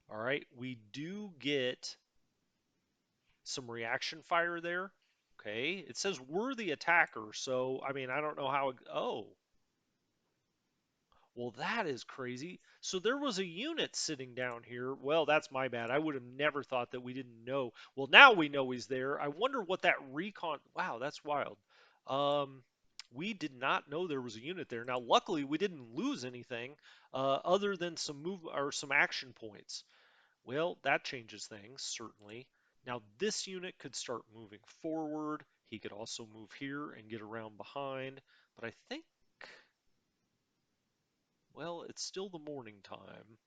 All right, we do get some reaction fire there. Okay, it says we're the attacker, so I mean, I don't know how. Oh, well, that is crazy. So there was a unit sitting down here. Well, that's my bad. I would have never thought that we didn't know. Well, now we know he's there. I wonder what that recon. Wow, that's wild. Um, we did not know there was a unit there. Now, luckily, we didn't lose anything other than some move or some action points. Well, that changes things, certainly. Now, this unit could start moving forward. He could also move here and get around behind. But I think, well, it's still the morning time.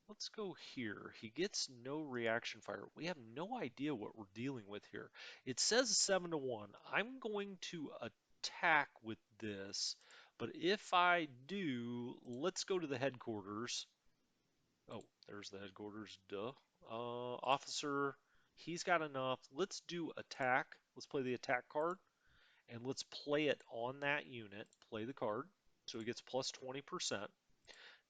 Let's go here. He gets no reaction fire. We have no idea what we're dealing with here. It says 7 to 1. I'm going to attack with this, but if I do, let's go to the headquarters. Oh, there's the headquarters. Duh. Officer, he's got enough. Let's do attack. Let's play the attack card, and let's play it on that unit. Play the card, so he gets plus 20%.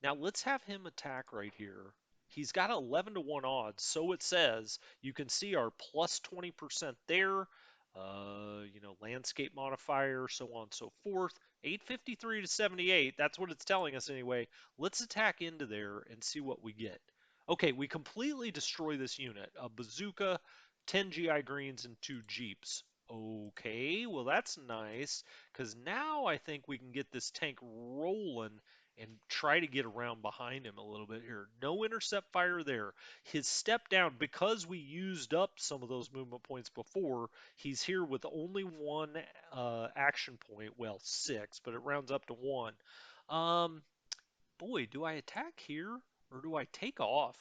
Now let's have him attack right here. He's got 11 to 1 odds, so it says. You can see our plus 20% there. Landscape modifier, so on and so forth. 853 to 78, that's what it's telling us anyway. Let's attack into there and see what we get. Okay, we completely destroy this unit. A bazooka, 10 GI greens, and 2 jeeps. Okay, well that's nice, because now I think we can get this tank rolling and try to get around behind him a little bit here. No intercept fire there. His step down, because we used up some of those movement points before, he's here with only one action point. Well, six, but it rounds up to one. Um, Boy, do I attack here or do I take off?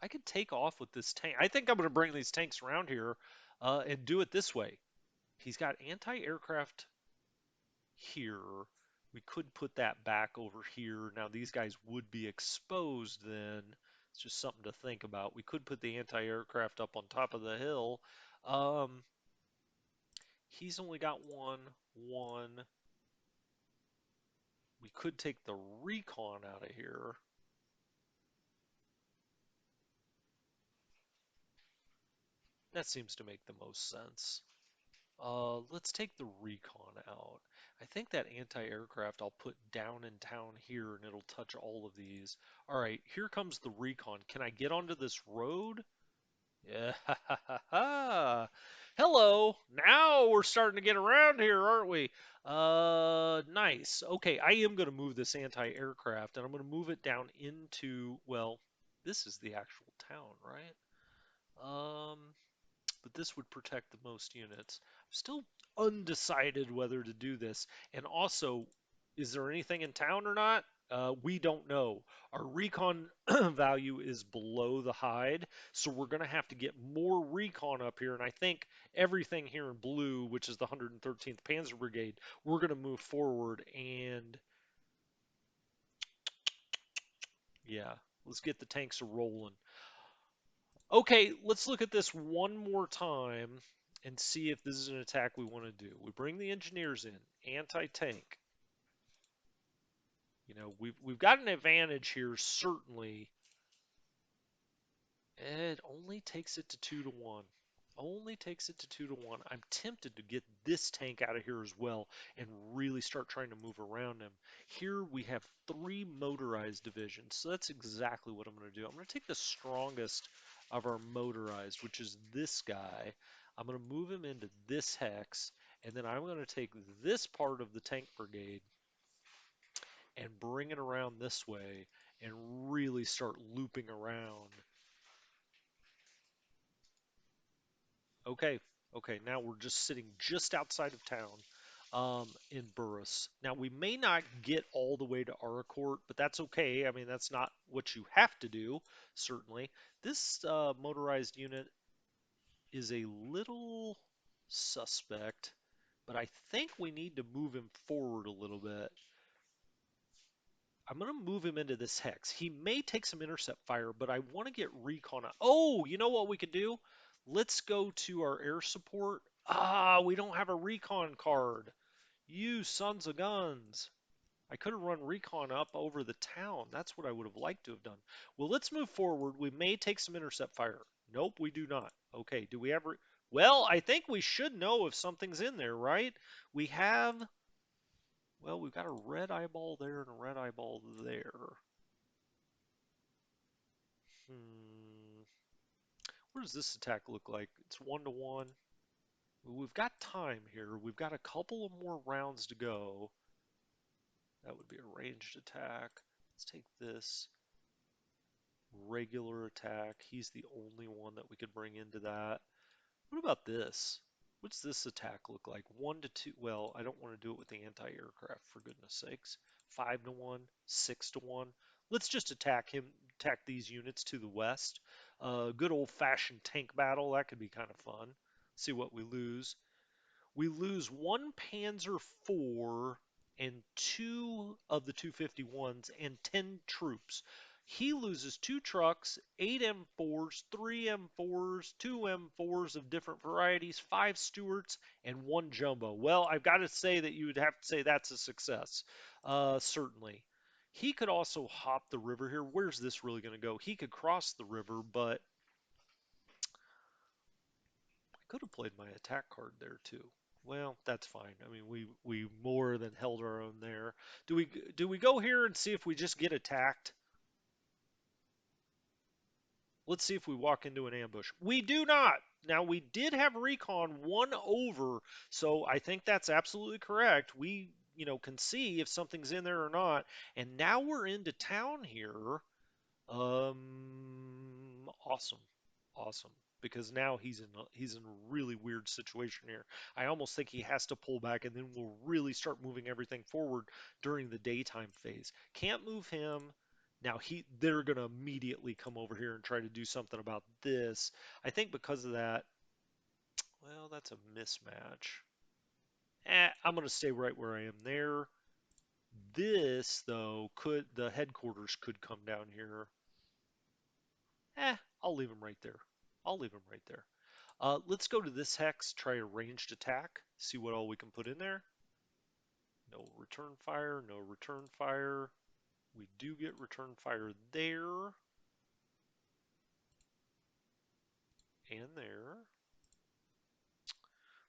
I could take off with this tank. I think I'm going to bring these tanks around here and do it this way. He's got anti-aircraft here. We could put that back over here. Now these guys would be exposed then. It's just something to think about. We could put the anti-aircraft up on top of the hill. Um, he's only got one. We could take the recon out of here. That seems to make the most sense. Let's take the recon out. I think that anti-aircraft I'll put down in town here and it'll touch all of these. All right, here comes the recon. Can I get onto this road? Yeah. Hello. Now we're starting to get around here, aren't we? Nice. Okay, I am going to move this anti-aircraft and I'm going to move it down into, well, this is the actual town, right? Um, but this would protect the most units. I'm still undecided whether to do this. And also, is there anything in town or not? We don't know. Our recon value is below the hide, so we're going to have to get more recon up here. And I think everything here in blue, which is the 113th Panzer Brigade, we're going to move forward. And yeah, let's get the tanks rolling. Okay, let's look at this one more time and see if this is an attack we want to do. We bring the engineers in, anti-tank. We've got an advantage here, certainly. It only takes it to 2 to 1. Only takes it to 2 to 1. I'm tempted to get this tank out of here as well and really start trying to move around him. Here we have 3 motorized divisions, so that's exactly what I'm going to do. I'm going to take the strongest of our motorized, which is this guy. I'm going to move him into this hex, and then I'm going to take this part of the tank brigade and bring it around this way and really start looping around. Okay, okay, now we're just sitting just outside of town in Burris. Now, we may not get all the way to Aracourt, but that's okay. I mean, that's not what you have to do, certainly. This motorized unit is a little suspect, but I think we need to move him forward a little bit. I'm going to move him into this hex. He may take some intercept fire, but I want to get recon. Oh, you know what we could do? Let's go to our air support. Ah, we don't have a recon card. You sons of guns. I could have run recon up over the town. That's what I would have liked to have done. Well, let's move forward. We may take some intercept fire. Nope, we do not. Okay, do we ever? Well, I think we should know if something's in there, right? We have, well, we've got a red eyeball there and a red eyeball there. Hmm. What does this attack look like? It's 1-to-1. We've got time here. We've got a couple of more rounds to go. That would be a ranged attack. Let's take this. Regular attack. He's the only one that we could bring into that. What about this? What's this attack look like? 1-to-2. Well, I don't want to do it with the anti-aircraft, for goodness sakes. 5-to-1, 6-to-1. Let's just attack him, attack these units to the west. Good old-fashioned tank battle. That could be kind of fun. See what we lose. We lose one Panzer IV and two of the 251s and 10 troops. He loses two trucks, 8 M4s, 3 M4s, 2 M4s of different varieties, 5 Stuarts, and 1 Jumbo. Well, I've got to say that you would have to say that's a success, certainly. He could also hop the river here. Where's this really going to go? He could cross the river, but I could have played my attack card there too. Well, that's fine. I mean, we more than held our own there. Do we go here and see if we just get attacked? Let's see if we walk into an ambush. We do not. Now we did have recon 1 over, so I think that's absolutely correct. We, can see if something's in there or not. And now we're into town here. Awesome, awesome. Because now he's in a really weird situation here. I almost think he has to pull back, and then we'll really start moving everything forward during the daytime phase. Can't move him. Now they're gonna immediately come over here and try to do something about this. I think because of that, well, that's a mismatch. I'm gonna stay right where I am there. This though the headquarters could come down here. I'll leave him right there. I'll leave him right there. Let's go to this hex, try a ranged attack, see what all we can put in there. No return fire, no return fire. We do get return fire there. And there.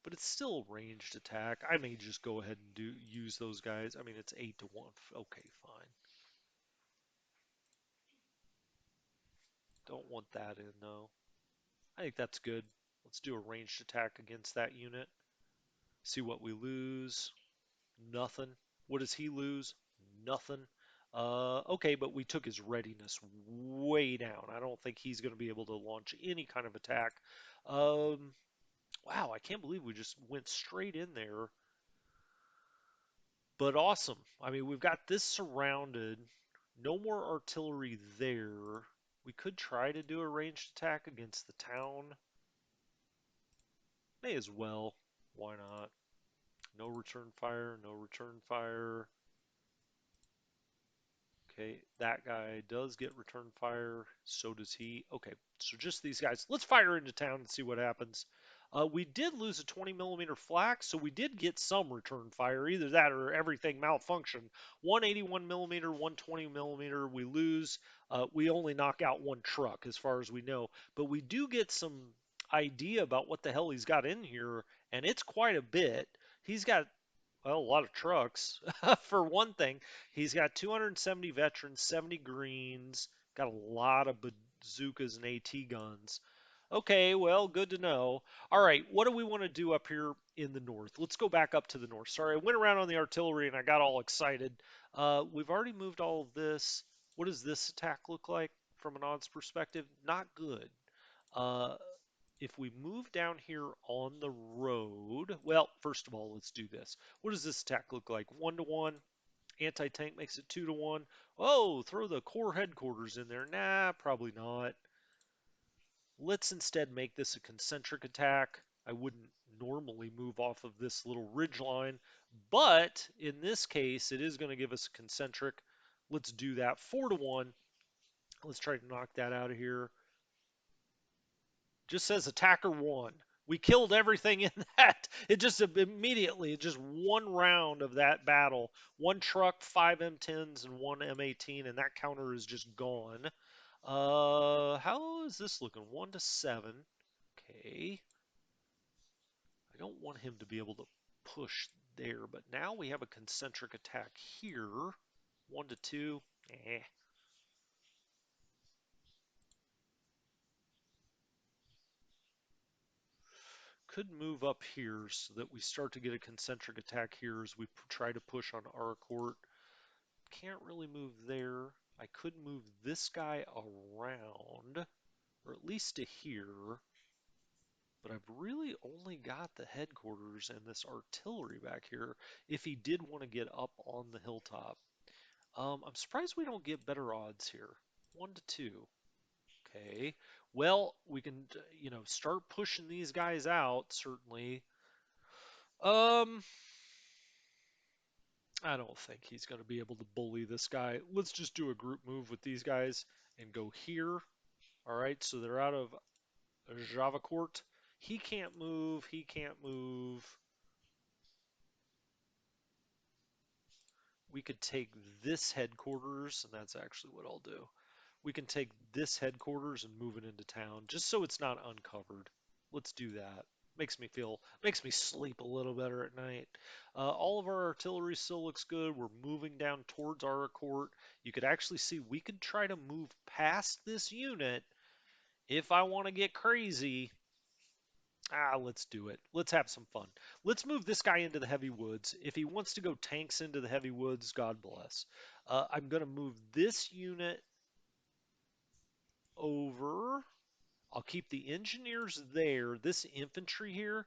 But it's still a ranged attack. I may just go ahead and use those guys. I mean, it's 8-to-1. Okay, fine. Don't want that in, though. I think that's good. Let's do a ranged attack against that unit. See what we lose. Nothing. What does he lose? Nothing. Okay, but we took his readiness way down. I don't think he's going to be able to launch any kind of attack. Wow, I can't believe we just went straight in there. But awesome. I mean, we've got this surrounded. No more artillery there. We could try to do a ranged attack against the town. May as well. Why not? No return fire, no return fire. Okay, that guy does get return fire. So does he. Okay, so just these guys. Let's fire into town and see what happens. We did lose a 20 millimeter flak, so we did get some return fire. Either that or everything malfunctioned. 181 millimeter, 120 millimeter. We lose. We only knock out one truck, as far as we know. But we do get some idea about what the hell he's got in here, and it's quite a bit. He's got well, a lot of trucks. For one thing, he's got 270 veterans, 70 greens, got a lot of bazookas and AT guns. Okay, well, good to know. All right, what do we want to do up here in the north? Let's go back up to the north. Sorry, I went around on the artillery and I got all excited. We've already moved all of this. What does this attack look like from an odds perspective? Not good. Uh, if we move down here on the road, well, first of all, let's do this. What does this attack look like? 1-to-1. Anti-tank makes it 2-to-1. Oh, throw the core headquarters in there. Nah, probably not. Let's instead make this a concentric attack. I wouldn't normally move off of this little ridge line, but in this case, it is going to give us a concentric. Let's do that. 4-to-1. Let's try to knock that out of here. Just says attacker 1. We killed everything in that. It just immediately, just one round of that battle, one truck, 5 M10s, and one M18, and that counter is just gone. How is this looking? 1 to 7. Okay. I don't want him to be able to push there, but now we have a concentric attack here. 1 to 2. Eh. Could move up here so that we start to get a concentric attack here as we try to push on our court. Can't really move there. I could move this guy around, or at least to here, but I've really only got the headquarters and this artillery back here if he did want to get up on the hilltop. I'm surprised we don't get better odds here. 1 to 2. Okay. Well, we can, start pushing these guys out, certainly. Um, I don't think he's going to be able to bully this guy. Let's just do a group move with these guys and go here. All right, so they're out of Javacourt. He can't move. He can't move. We could take this headquarters, and that's actually what I'll do. We can take this headquarters and move it into town, just so it's not uncovered. Let's do that. Makes me sleep a little better at night. All of our artillery still looks good. We're moving down towards our court. You could actually see we could try to move past this unit if I want to get crazy. Let's do it. Let's have some fun. Let's move this guy into the heavy woods. If he wants to go tanks into the heavy woods, God bless. I'm going to move this unit over. I'll keep the engineers there. This infantry here.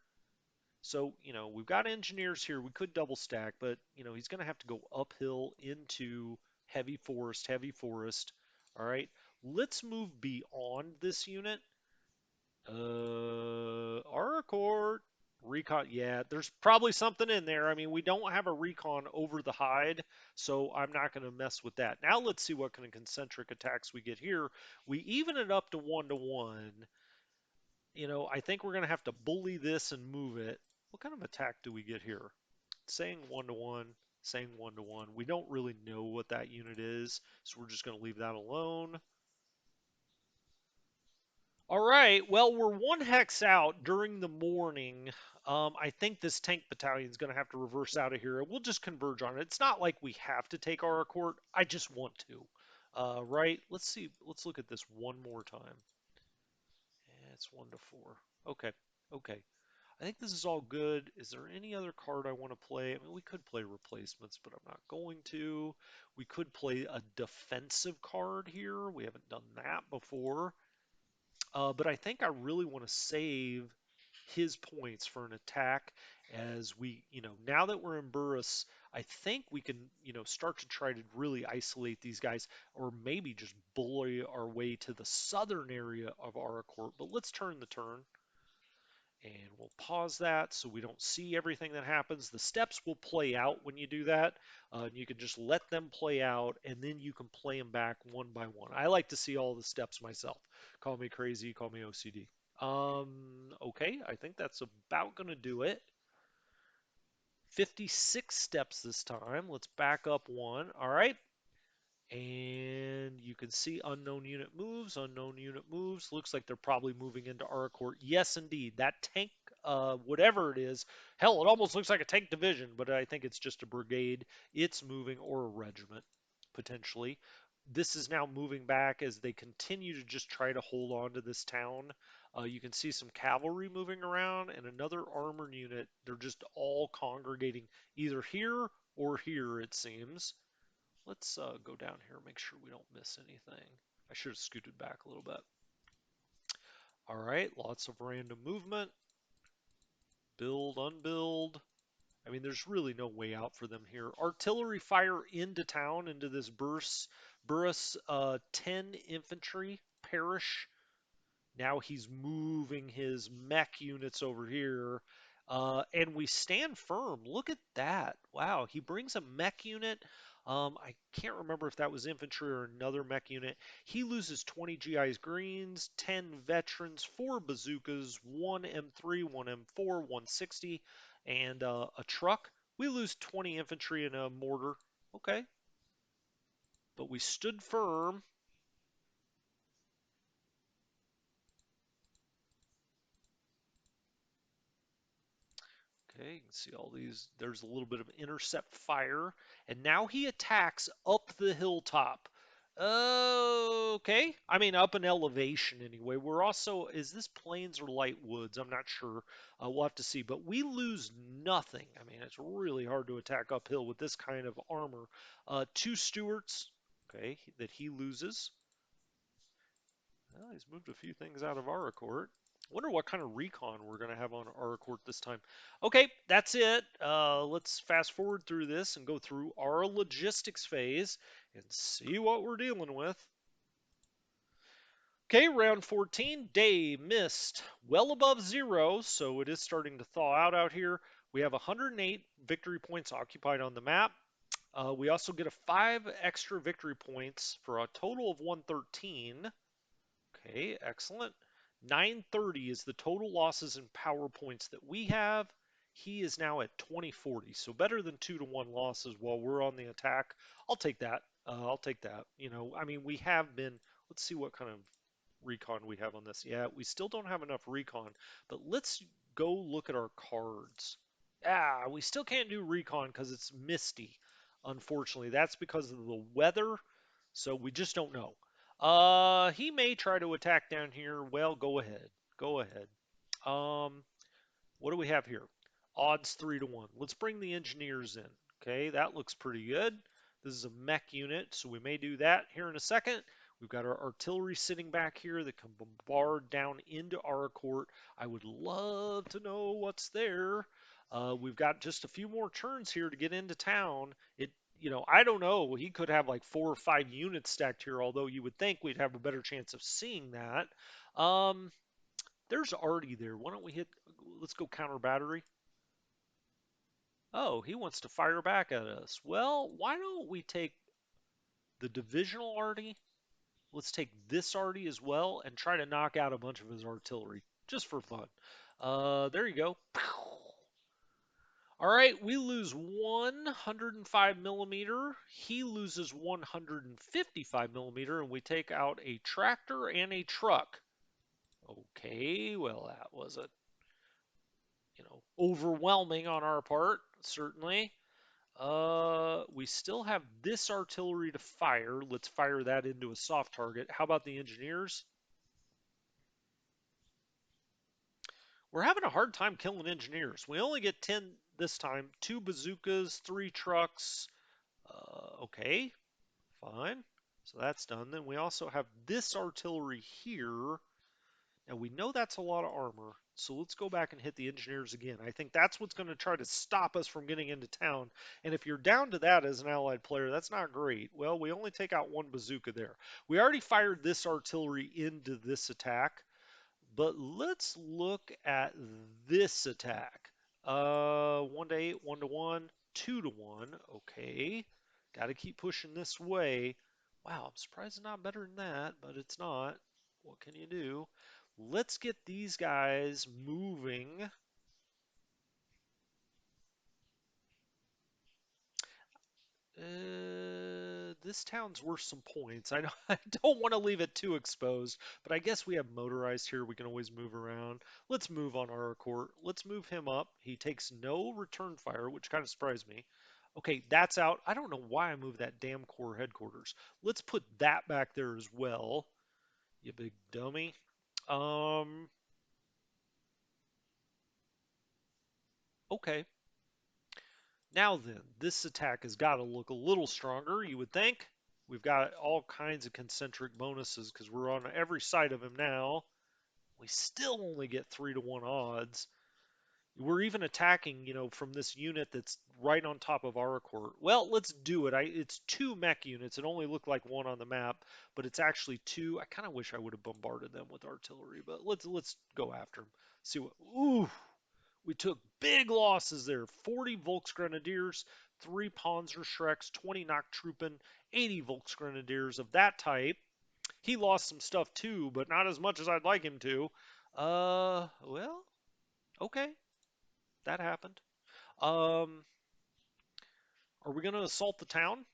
So, we've got engineers here. We could double stack, but, he's going to have to go uphill into heavy forest, heavy forest. All right. Let's move beyond this unit. Court recon. Yeah, there's probably something in there. I mean, we don't have a recon over the hide, so I'm not going to mess with that. Now let's see what kind of concentric attacks we get here. We even it up to 1 to 1. I think we're going to have to bully this and move it. What kind of attack do we get here? Saying 1 to 1, saying 1 to 1. We don't really know what that unit is, so we're just going to leave that alone. All right, well, we're 1 hex out during the morning. I think this tank battalion is going to have to reverse out of here. We'll just converge on it. It's not like we have to take our court. I just want to. Right, let's see. Let's look at this one more time. Yeah, it's 1 to 4. Okay, okay. I think this is all good. Is there any other card I want to play? I mean, we could play replacements, but I'm not going to. We could play a defensive card here. We haven't done that before. But I think I really want to save his points for an attack as we, now that we're in Burris, I think we can, start to try to really isolate these guys or maybe just bully our way to the southern area of Aracourt. But let's turn the turn and we'll pause that so we don't see everything that happens. The steps will play out when you do that. You can just let them play out and then you can play them back one by one. I like to see all the steps myself. Call me crazy, call me OCD. Okay, I think that's about going to do it. 56 steps this time. Let's back up one. All right. And you can see unknown unit moves, unknown unit moves. Looks like they're probably moving into Aracourt. Yes, indeed. That tank, whatever it is, hell, it almost looks like a tank division, but I think it's just a brigade. It's moving, or a regiment, potentially. This is now moving back as they continue to just try to hold on to this town. You can see some cavalry moving around and another armored unit. They're just all congregating either here or here, it seems. Let's go down here, make sure we don't miss anything. I should have scooted back a little bit. All right, lots of random movement. Build, unbuild. I mean, there's really no way out for them here. Artillery fire into town, into this Burris 10 infantry perish. Now he's moving his mech units over here. And we stand firm. Look at that. Wow, he brings a mech unit. I can't remember if that was infantry or another mech unit. He loses 20 GIs Greens, 10 veterans, 4 bazookas, 1 M3, 1 M4, 160, and a truck. We lose 20 infantry and a mortar. Okay, but we stood firm. Okay, you can see all these. There's a little bit of intercept fire, and now he attacks up the hilltop. Okay, I mean up an elevation anyway. We're also, is this plains or light woods? I'm not sure. We'll have to see. But we lose nothing. I mean, it's really hard to attack uphill with this kind of armor. 2 Stuarts, okay, that he loses. Well, he's moved a few things out of Aracourt. Wonder what kind of recon we're going to have on Aracourt this time. Okay, that's it. Let's fast forward through this and go through our logistics phase and see what we're dealing with. Okay, round 14, day mist, well above 0, so it is starting to thaw out here. We have 108 victory points occupied on the map. We also get a 5 extra victory points for a total of 113. Okay, excellent. 930 is the total losses in power points that we have. He is now at 2040, so better than 2-to-1 losses while we're on the attack. I'll take that. I'll take that. You know, I mean, we have been. Let's see what kind of recon we have on this. Yeah, we still don't have enough recon, but let's go look at our cards. Ah, we still can't do recon because it's misty. Unfortunately, that's because of the weather, so we just don't know. He may try to attack down here. Well, go ahead. Go ahead. Um, what do we have here? Odds 3-to-1. Let's bring the engineers in. Okay, that looks pretty good. This is a mech unit, so we may do that here in a second. We've got our artillery sitting back here that can bombard down into Aracourt. I would love to know what's there. We've got just a few more turns here to get into town. I don't know. He could have like 4 or 5 units stacked here, although you would think we'd have a better chance of seeing that. Um, there's Artie there. Why don't we hit? Let's go counter battery. Oh, he wants to fire back at us. Well, why don't we take the divisional Artie? Let's take this Artie as well and try to knock out a bunch of his artillery just for fun. There you go. All right, we lose 105 millimeter. He loses 155 millimeter, and we take out a tractor and a truck. Okay, well, that was overwhelming on our part, certainly. We still have this artillery to fire. Let's fire that into a soft target. How about the engineers? We're having a hard time killing engineers. We only get 10 this time. 2 bazookas, 3 trucks. Okay, fine. So that's done. Then we also have this artillery here. And we know that's a lot of armor. So let's go back and hit the engineers again. I think that's what's going to try to stop us from getting into town. And if you're down to that as an allied player, that's not great. Well, we only take out 1 bazooka there. We already fired this artillery into this attack. But let's look at this attack. 1-to-8, 1-to-1, 2-to-1. Okay. Got to keep pushing this way. Wow, I'm surprised it's not better than that, but it's not. What can you do? Let's get these guys moving. This town's worth some points. I don't, I don't want to leave it too exposed, but I guess we have motorized here. We can always move around. Let's move on our court. Let's move him up. He takes no return fire, which kind of surprised me. Okay, that's out. I don't know why I moved that damn corps headquarters. Let's put that back there as well, you big dummy. Um, okay. Now then, this attack has got to look a little stronger, you would think. We've got all kinds of concentric bonuses because we're on every side of him now. We still only get 3-to-1 odds. We're even attacking, from this unit that's right on top of our court. Well, let's do it. It's 2 mech units. It only looked like 1 on the map, but it's actually 2. I kind of wish I would have bombarded them with artillery, but let's go after them. See what. Ooh, we took big losses there. 40 Volksgrenadiers, 3 Panzerschrecks, 20 Nachttruppen, 80 Volksgrenadiers of that type. He lost some stuff too, but not as much as I'd like him to. Well, okay, that happened. Um, are we going to assault the town?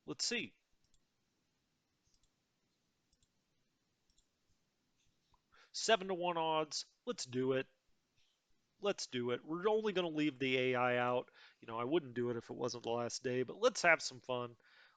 Let's see. 7-1 odds. Let's do it. Let's do it. We're only going to leave the AI out. I wouldn't do it if it wasn't the last day, but let's have some fun.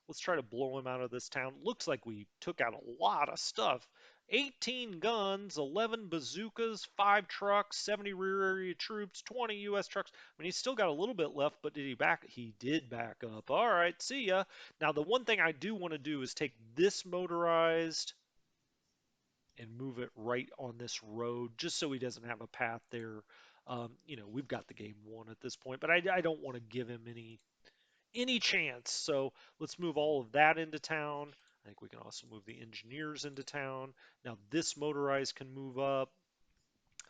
Let's try to blow him out of this town. Looks like we took out a lot of stuff. 18 guns, 11 bazookas, 5 trucks, 70 rear area troops, 20 U.S. trucks. I mean, he's still got a little bit left, but did he back? He did back up. All right, see ya. Now, the one thing I do want to do is take this motorized and move it right on this road just so he doesn't have a path there. We've got the game won at this point, but I don't want to give him any chance. So let's move all of that into town. I think we can also move the engineers into town. Now this motorized can move up.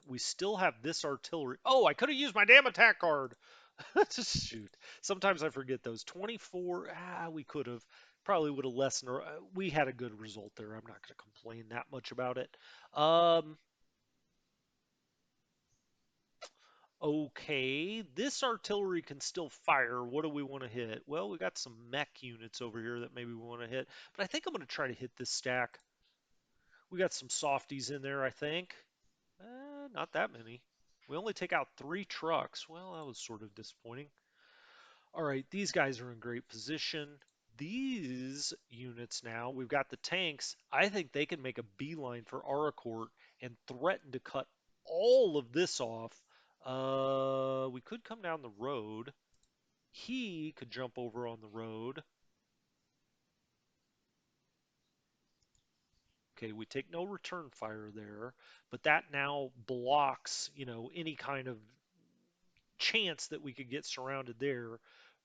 We still have this artillery. Oh, I could have used my damn attack card. Shoot. Sometimes I forget those. 24. We could have. Probably would have lessened. We had a good result there. I'm not going to complain that much about it. Okay, this artillery can still fire. What do we want to hit? Well, we got some mech units over here that maybe we want to hit, but I think I'm going to try to hit this stack. We got some softies in there, I think. Not that many. We only take out 3 trucks. Well, that was sort of disappointing. All right, these guys are in great position. These units now, we've got the tanks. I think they can make a beeline for Aracourt and threaten to cut all of this off. We could come down the road. He could jump over on the road. Okay, we take no return fire there, but that now blocks, any kind of chance that we could get surrounded there.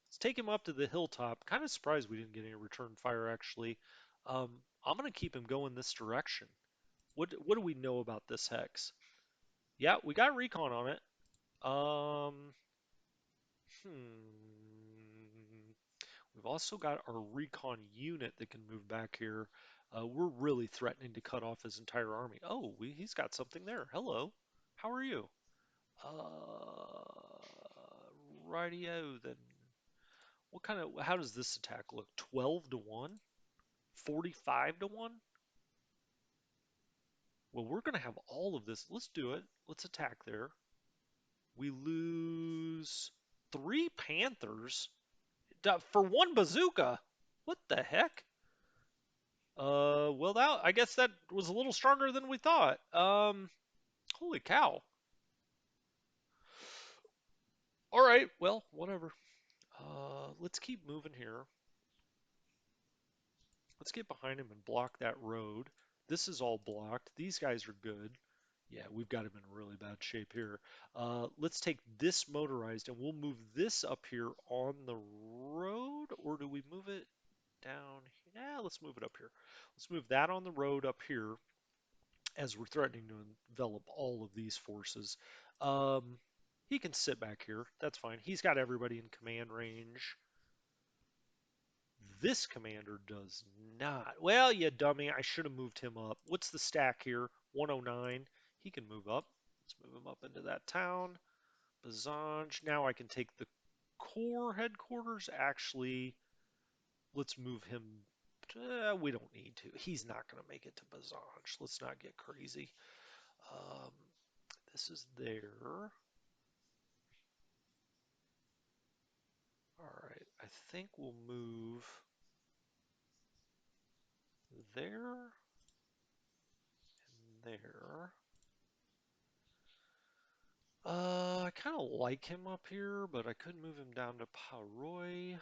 Let's take him up to the hilltop. Kind of surprised we didn't get any return fire, actually. Um, I'm going to keep him going this direction. What do we know about this hex? Yeah, we got recon on it. Um, We've also got our recon unit that can move back here. We're really threatening to cut off his entire army. Oh, he's got something there. Hello. How are you? Rightio then. How does this attack look? 12 to 1? 45 to 1? Well, we're going to have all of this. Let's do it. Let's attack there. We lose 3 Panthers for 1 bazooka. What the heck? Well, I guess that was a little stronger than we thought. Holy cow. All right, well, whatever. Let's keep moving here. Let's get behind him and block that road. This is all blocked. These guys are good. Yeah, we've got him in really bad shape here. Let's take this motorized and we'll move this up here on the road, or do we move it down? Yeah, let's move it up here. Let's move that on the road up here as we're threatening to envelop all of these forces. Um, he can sit back here. That's fine. He's got everybody in command range. This commander does not. Well, you dummy. I should have moved him up. What's the stack here? 109. He can move up. Let's move him up into that town. Bazange. Now I can take the core headquarters. Actually, let's move him. We don't need to. He's not going to make it to Bazange. Let's not get crazy. Um, this is there. All right, I think we'll move there and there. I kind of like him up here, but I could move him down to Paroy.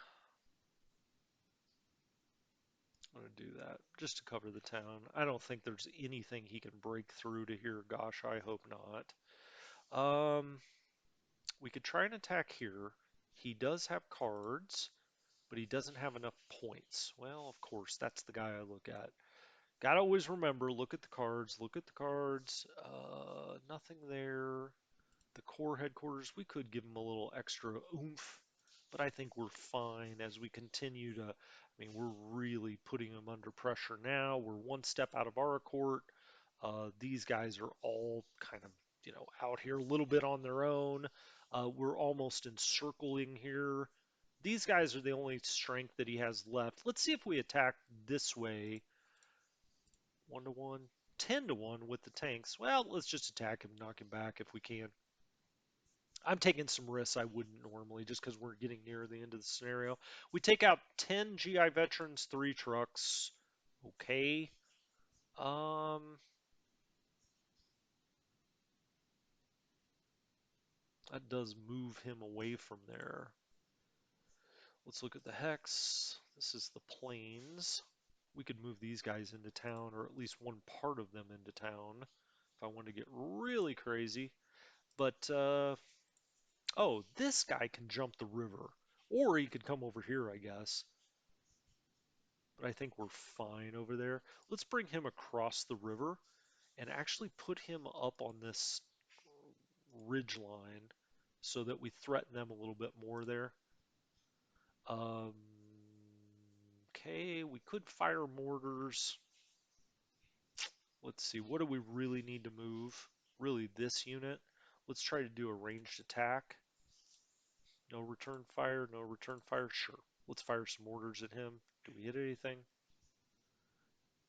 I'm going to do that just to cover the town. I don't think there's anything he can break through to here. Gosh, I hope not. We could try and attack here. He does have cards, but he doesn't have enough points. Well, of course, that's the guy I look at. Gotta always remember, look at the cards, look at the cards. Nothing there. The core headquarters, we could give him a little extra oomph, but I think we're fine as we continue to. I mean, we're really putting them under pressure now. We're one step out of our court. These guys are all kind of, out here a little bit on their own. We're almost encircling here. These guys are the only strength that he has left. Let's see if we attack this way. 1-to-1, 10-to-1 with the tanks. Well, let's just attack him, knock him back if we can. I'm taking some risks I wouldn't normally just because we're getting near the end of the scenario. We take out 10 GI veterans, 3 trucks. Okay. That does move him away from there. Let's look at the hex. This is the plains. We could move these guys into town, or at least one part of them into town, if I wanted to get really crazy. But, oh, this guy can jump the river. Or he could come over here, I guess. But I think we're fine over there. Let's bring him across the river and actually put him up on this ridge line so that we threaten them a little bit more there. Um, okay, we could fire mortars. Let's see, what do we really need to move? Really, this unit. Let's try to do a ranged attack. No return fire, no return fire. Sure. Let's fire some mortars at him. Do we hit anything?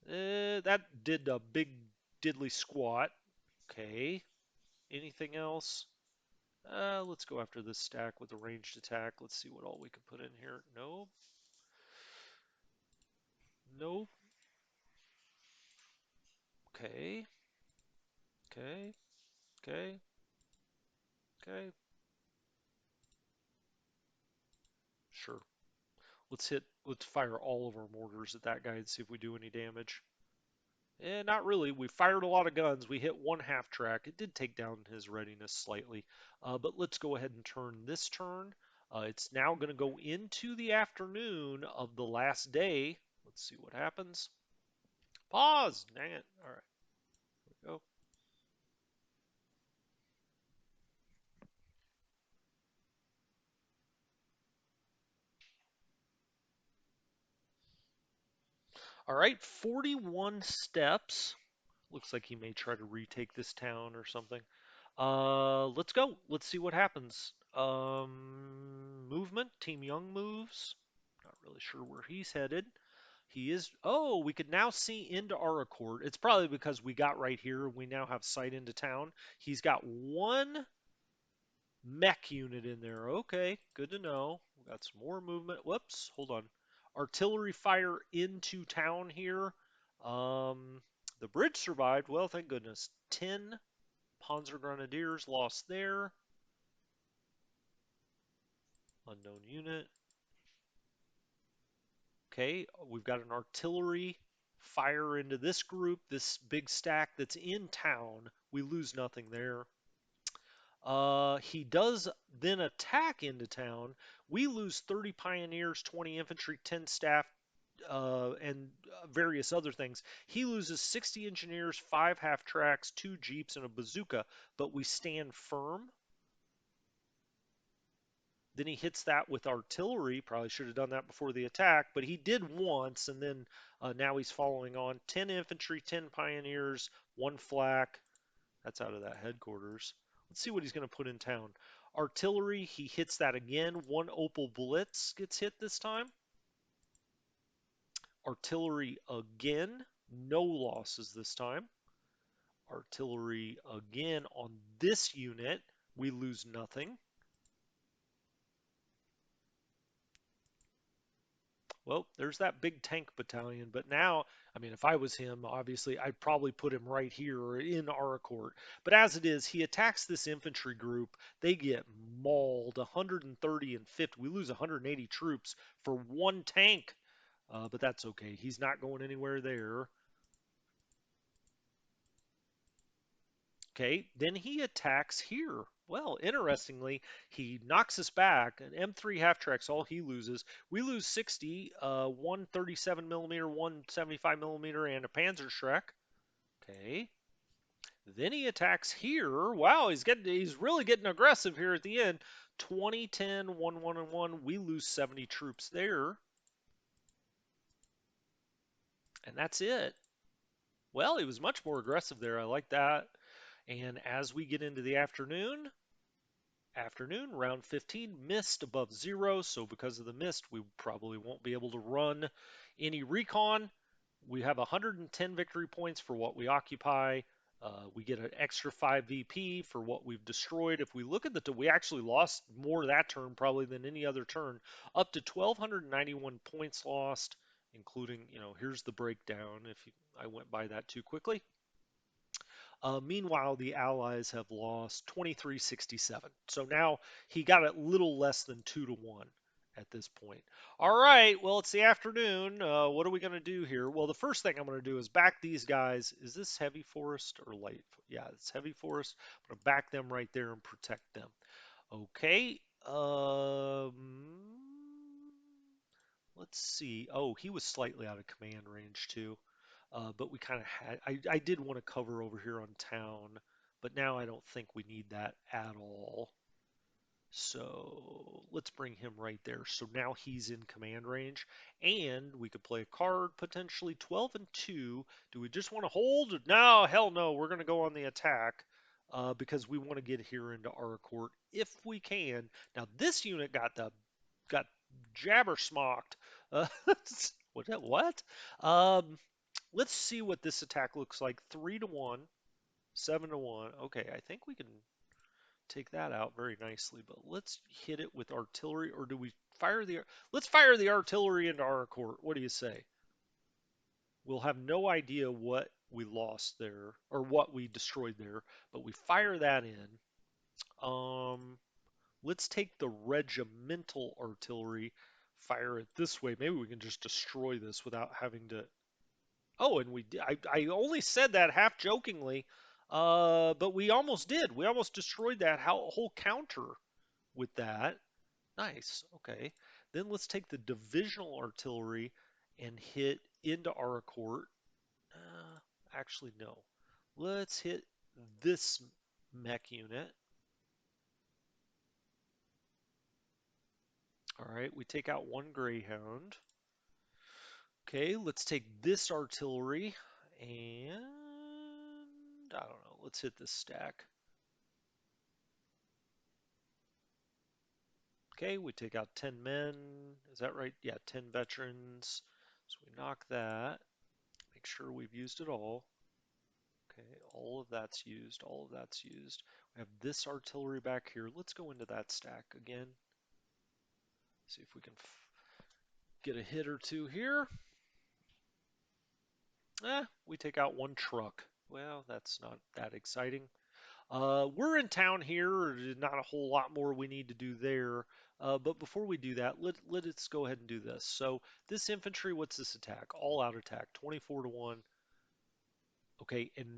That did a big diddly squat. Okay. Anything else? Let's go after this stack with a ranged attack. Let's see what all we can put in here. Nope. Nope. Okay. Okay. Okay. Okay. Sure. Let's fire all of our mortars at that guy and see if we do any damage. Not really. We fired a lot of guns. We hit one half track. It did take down his readiness slightly. But let's go ahead and turn this turn. It's now going to go into the afternoon of the last day. Let's see what happens. Pause. Dang it. All right. Here we go. All right. 41 steps. Looks like he may try to retake this town or something. Let's go. Let's see what happens. Movement. Team Young moves. Not really sure where he's headed. He is. Oh, we could now see into Aracourt. It's probably because we got right here. We now have sight into town. He's got one mech unit in there. Okay, good to know. We got some more movement. Whoops, hold on. Artillery fire into town here. The bridge survived. Well, thank goodness. 10 Panzer Grenadiers lost there. Unknown unit. Okay, we've got an artillery fire into this group, this big stack that's in town. We lose nothing there. He does then attack into town. We lose 30 pioneers, 20 infantry, 10 staff, and various other things. He loses 60 engineers, 5 half tracks, 2 jeeps, and a bazooka, but we stand firm. Then he hits that with artillery. Probably should have done that before the attack, but he did once, and then now he's following on. 10 infantry, 10 pioneers, 1 flak. That's out of that headquarters. Let's see what he's going to put in town. Artillery, he hits that again. 1 Opel Blitz gets hit this time. Artillery again. No losses this time. Artillery again on this unit. We lose nothing. Well, there's that big tank battalion, but now, I mean, if I was him, obviously, I'd probably put him right here or in Aracourt. But as it is, he attacks this infantry group. They get mauled, 130 and 50. We lose 180 troops for 1 tank, but that's okay. He's not going anywhere there. Okay, then he attacks here. Well, interestingly, he knocks us back. An M3 half track's all he loses. We lose 60, 137 millimeter, 175 millimeter, and a Panzer Schreck. Okay. Then he attacks here. Wow, he's really getting aggressive here at the end. 20, 10, 1, 1, and 1. We lose 70 troops there. And that's it. Well, he was much more aggressive there. I like that. And as we get into the afternoon, round 15, mist above 0. So because of the mist, we probably won't be able to run any recon. We have 110 victory points for what we occupy. We get an extra 5 VP for what we've destroyed. If we look at we actually lost more that turn probably than any other turn, up to 1,291 points lost, including, here's the breakdown I went by that too quickly. Meanwhile, the Allies have lost 2367. So now he got a little less than 2-1 at this point. All right, well, it's the afternoon. What are we going to do here? Well, the first thing I'm going to do is back these guys. Is this heavy forest or light? Yeah, it's heavy forest. I'm going to back them right there and protect them. Okay. Let's see. Oh, he was slightly out of command range too. But we kind of had, I did want to cover over here on town, but now I don't think we need that at all. So let's bring him right there. So now he's in command range, and we could play a card potentially 12 and 2. Do we just want to hold? No, hell no. We're going to go on the attack because we want to get here into our court if we can. Now this unit got jabber smocked. What? Let's see what this attack looks like. 3-1, 7-1. Okay, I think we can take that out very nicely, but let's hit it with artillery, or do we let's fire the artillery into our court. What do you say? We'll have no idea what we lost there or what we destroyed there, but we fire that in. Let's take the regimental artillery, fire it this way. Maybe we can just destroy this without having to. Oh, and I only said that half jokingly, but we almost did. We almost destroyed that whole counter with that. Nice. Okay. Then let's take the divisional artillery and hit into our court. Actually, no. Let's hit this mech unit. All right, we take out one Greyhound. Okay, let's take this artillery and I don't know, let's hit this stack. Okay, we take out 10 men. Is that right? Yeah, 10 veterans. So we knock that. Make sure we've used it all. Okay, all of that's used. All of that's used. We have this artillery back here. Let's go into that stack again. See if we can get a hit or two here. We take out one truck. Well, that's not that exciting. We're in town here. Not a whole lot more we need to do there. But before we do that, let's go ahead and do this. So this infantry, what's this attack? All out attack, 24-1. Okay, and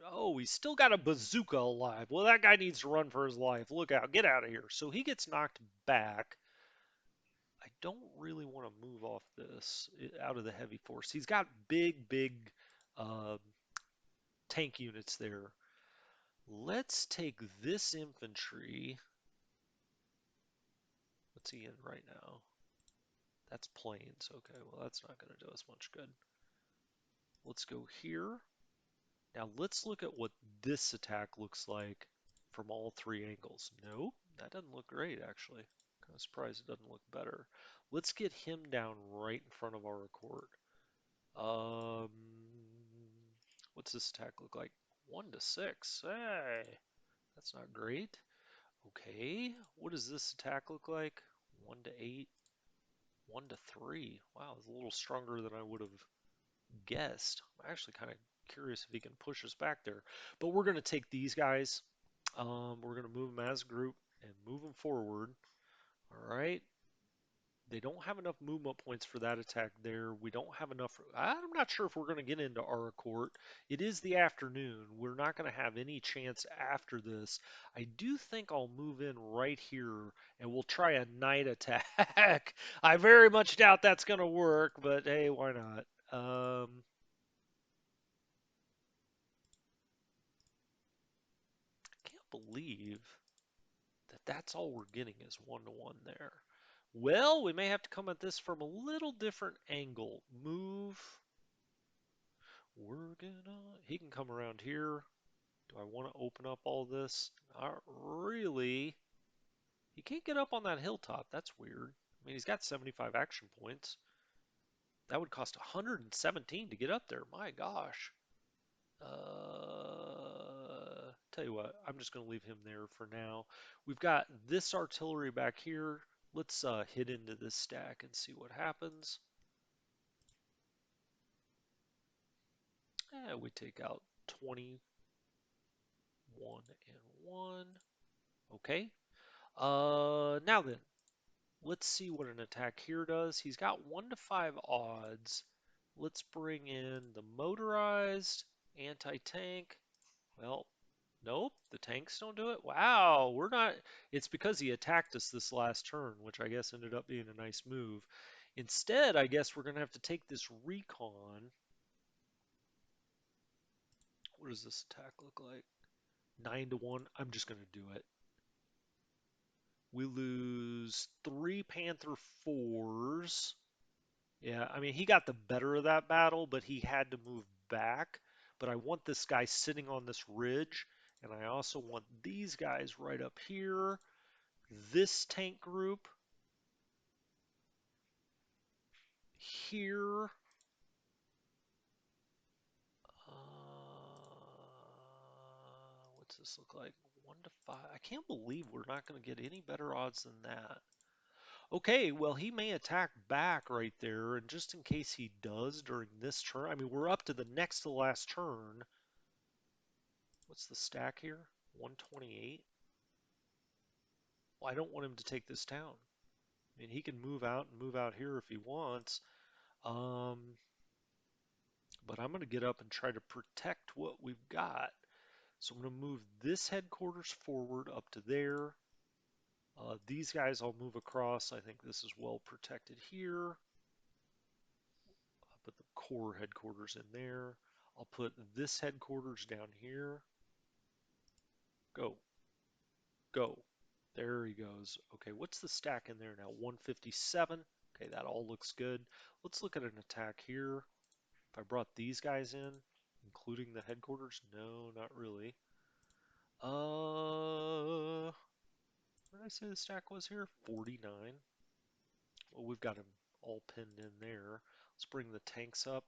oh, he's still got a bazooka alive. Well, that guy needs to run for his life. Look out, get out of here. So he gets knocked back. I don't really want to move off this out of the heavy force. He's got big uh, tank units there. Let's take this infantry. What's he in right now? That's planes. Okay, well, that's not going to do us much good. Let's go here. Now let's look at what this attack looks like from all three angles. No, that doesn't look great, actually. Kind of surprised it doesn't look better. Let's get him down right in front of our court. What's this attack look like? 1-6. Hey, that's not great. Okay, what does this attack look like? 1-8. 1-3. Wow, it's a little stronger than I would have guessed. I'm actually kind of curious if he can push us back there. But we're going to take these guys. We're going to move them as a group and move them forward. All right. They don't have enough movement points for that attack there. We don't have enough. I'm not sure if we're going to get into our court. It is the afternoon. We're not going to have any chance after this. I do think I'll move in right here and we'll try a night attack. I very much doubt that's going to work, but hey, why not? believe that that's all we're getting is 1-to-1 there. Well, we may have to come at this from a little different angle. Move. He can come around here. Do I want to open up all this? Not really. He can't get up on that hilltop. That's weird. I mean, he's got 75 action points. That would cost 117 to get up there. My gosh. Tell you what, I'm just going to leave him there for now. We've got this artillery back here. Let's hit into this stack and see what happens. We take out 21 and 1. Okay. Now then, let's see what an attack here does. He's got 1 to 5 odds. Let's bring in the motorized anti-tank. Well, nope, the tanks don't do it. Wow, we're not. It's because he attacked us this last turn, which I guess ended up being a nice move. Instead, I guess we're going to have to take this recon. What does this attack look like? 9-to-1. I'm just going to do it. We lose 3 Panther 4s. Yeah, I mean, he got the better of that battle, but he had to move back. But I want this guy sitting on this ridge, and I also want these guys right up here. This tank group here. What's this look like? 1 to 5. I can't believe we're not going to get any better odds than that. Okay, well, he may attack back right there, and just in case he does during this turn, I mean, we're up to the next to last turn. What's the stack here? 128. Well, I don't want him to take this town. I mean, he can move out and move out here if he wants. Um, but I'm going to get up and try to protect what we've got. So I'm going to move this headquarters forward up to there. These guys I'll move across. I think this is well protected here. I'll put the core headquarters in there. I'll put this headquarters down here. Go. Go. There he goes. Okay, what's the stack in there now? 157. Okay, that all looks good. Let's look at an attack here. If I brought these guys in, including the headquarters, no, not really. What did I say the stack was here? 49. Well, we've got him all pinned in there. Let's bring the tanks up.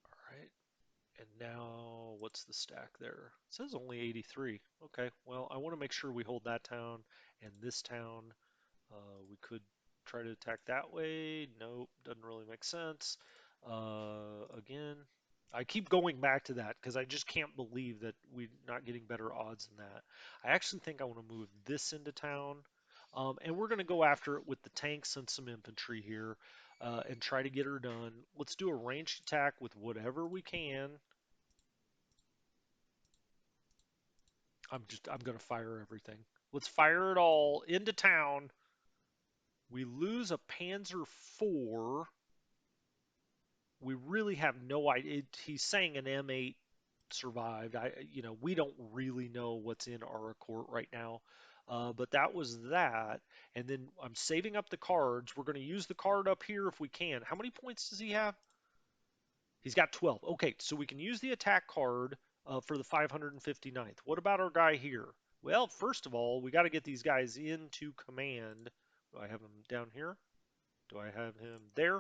All right. And now, what's the stack there? It says only 83. Okay, well, I want to make sure we hold that town and this town. We could try to attack that way. Nope, doesn't really make sense. Again, I keep going back to that because I just can't believe that we're not getting better odds than that. I actually think I want to move this into town. And we're going to go after it with the tanks and some infantry here and try to get her done. Let's do a ranged attack with whatever we can. I'm going to fire everything. Let's fire it all into town. We lose a Panzer 4. We really have no idea. He's saying an M8 survived. We don't really know what's in our court right now. But that was that. And then I'm saving up the cards. We're going to use the card up here if we can. How many points does he have? He's got 12. Okay, so we can use the attack card for the 559th. What about our guy here? Well, first of all, we got to get these guys into command. Do I have him down here? Do I have him there?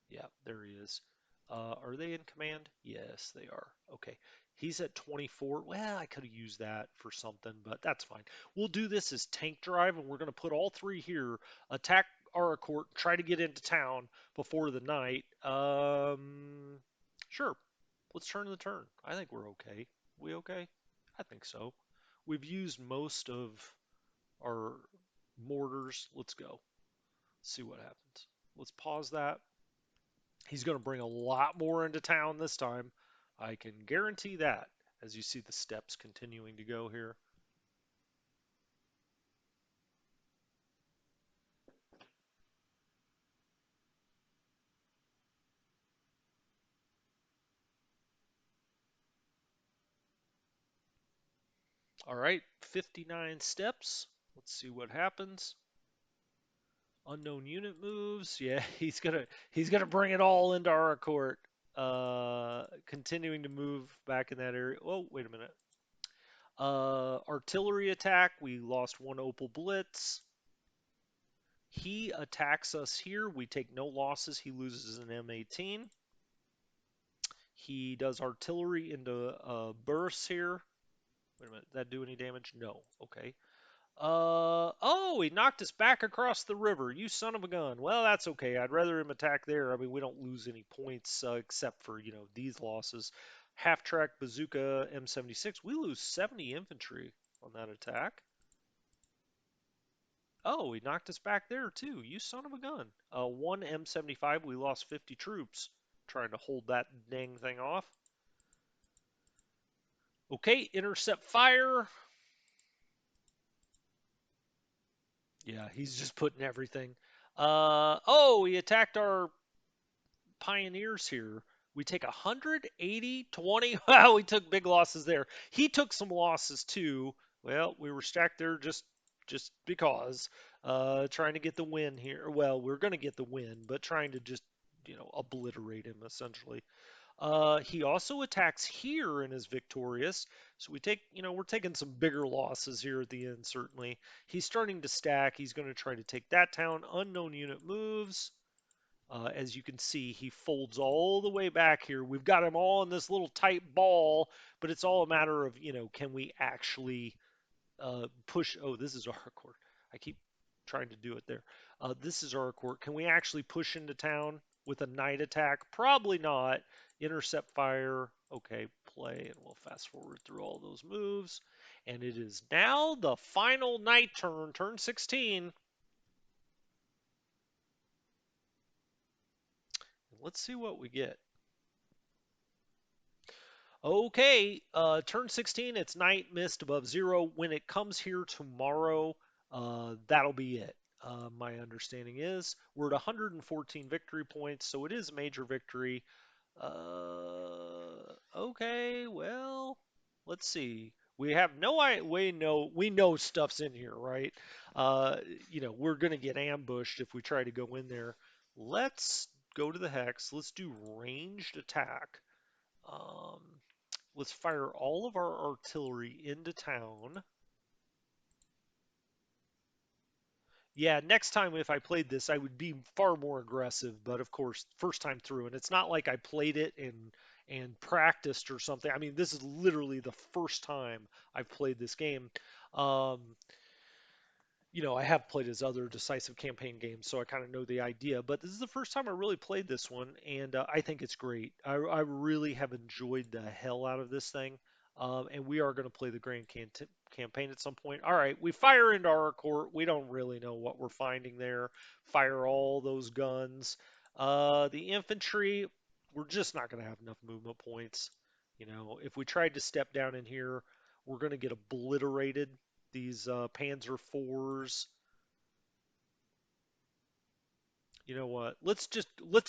Yeah, there he is. Are they in command? Yes, they are. Okay. He's at 24. Well, I could have used that for something, but that's fine. We'll do this as tank drive, and we're going to put all 3 here, attack Aracourt, try to get into town before the night. Sure. Let's turn the turn. I think we're okay. We okay? I think so. We've used most of our mortars. Let's go. See what happens. Let's pause that. He's going to bring a lot more into town this time. I can guarantee that as you see the steps continuing to go here. All right, 59 steps. Let's see what happens. Unknown unit moves. Yeah, he's gonna bring it all into our court. Continuing to move back in that area. Oh, wait a minute. Artillery attack. We lost one Opal Blitz. He attacks us here. We take no losses. He loses an M18. He does artillery into bursts here. Wait a minute. Did that do any damage? No. Okay. Oh, he knocked us back across the river. You son of a gun. Well, that's okay. I'd rather him attack there. I mean, we don't lose any points except for, these losses. Half track bazooka M76. We lose 70 infantry on that attack. Oh, he knocked us back there too. You son of a gun. One M75. We lost 50 troops trying to hold that dang thing off. Okay, intercept fire. Yeah, he's just putting everything. Oh, he attacked our Pioneers here. We take 180, 20. Wow, we took big losses there. He took some losses too. Well, we were stacked there just because. Trying to get the win here. Well, we're going to get the win, but trying to just, obliterate him essentially. He also attacks here and is victorious. So we're taking some bigger losses here at the end, certainly. He's starting to stack. He's going to try to take that town. Unknown unit moves. As you can see, he folds all the way back here. We've got him all in this little tight ball, but it's all a matter of, can we actually push? Oh, this is our court. I keep trying to do it there. This is our court. Can we actually push into town with a night attack? Probably not. Intercept fire. Okay, play, and we'll fast forward through all those moves. And it is now the final night turn, turn 16. Let's see what we get. Okay, turn 16, it's night, mist above zero. When it comes here tomorrow, that'll be it. My understanding is we're at 114 victory points, so it is a major victory. Okay, well, let's see. We have no we know stuff's in here, right? We're gonna get ambushed if we try to go in there. Let's go to the hex. Let's do ranged attack. Um, let's fire all of our artillery into town. Yeah, next time if I played this, I would be far more aggressive. But of course, first time through, and it's not like I played it and practiced or something. I mean, this is literally the first time I've played this game. Um, I have played his other decisive campaign games, so I kind of know the idea. But this is the first time I really played this one, and I think it's great. I really have enjoyed the hell out of this thing. And we are going to play the campaign at some point. All right, we fire into our court. We don't really know what we're finding there. Fire all those guns. The infantry, we're just not going to have enough movement points. If we tried to step down in here, we're going to get obliterated. These Panzer IVs. You know what? Let's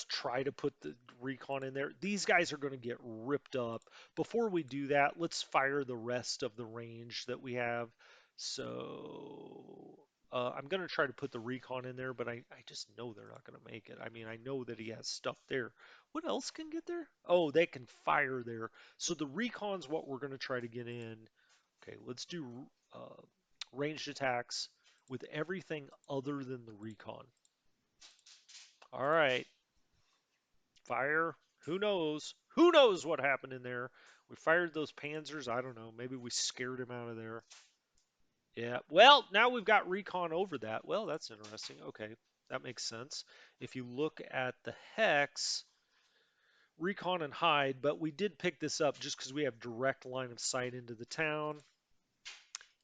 try to put the recon in there. These guys are going to get ripped up. Before we do that, let's fire the rest of the range that we have. So I'm going to try to put the recon in there, but I just know they're not going to make it. I mean, I know that he has stuff there. What else can get there? Oh, they can fire there. So the recon's what we're going to try to get in. Okay, let's do uh, ranged attacks with everything other than the recon. All right, fire. Who knows? Who knows what happened in there? We fired those panzers. I don't know. Maybe we scared him out of there. Yeah. Well, now we've got recon over that. Well, that's interesting. Okay, that makes sense. If you look at the hex, recon and hide, but we did pick this up just because we have direct line of sight into the town.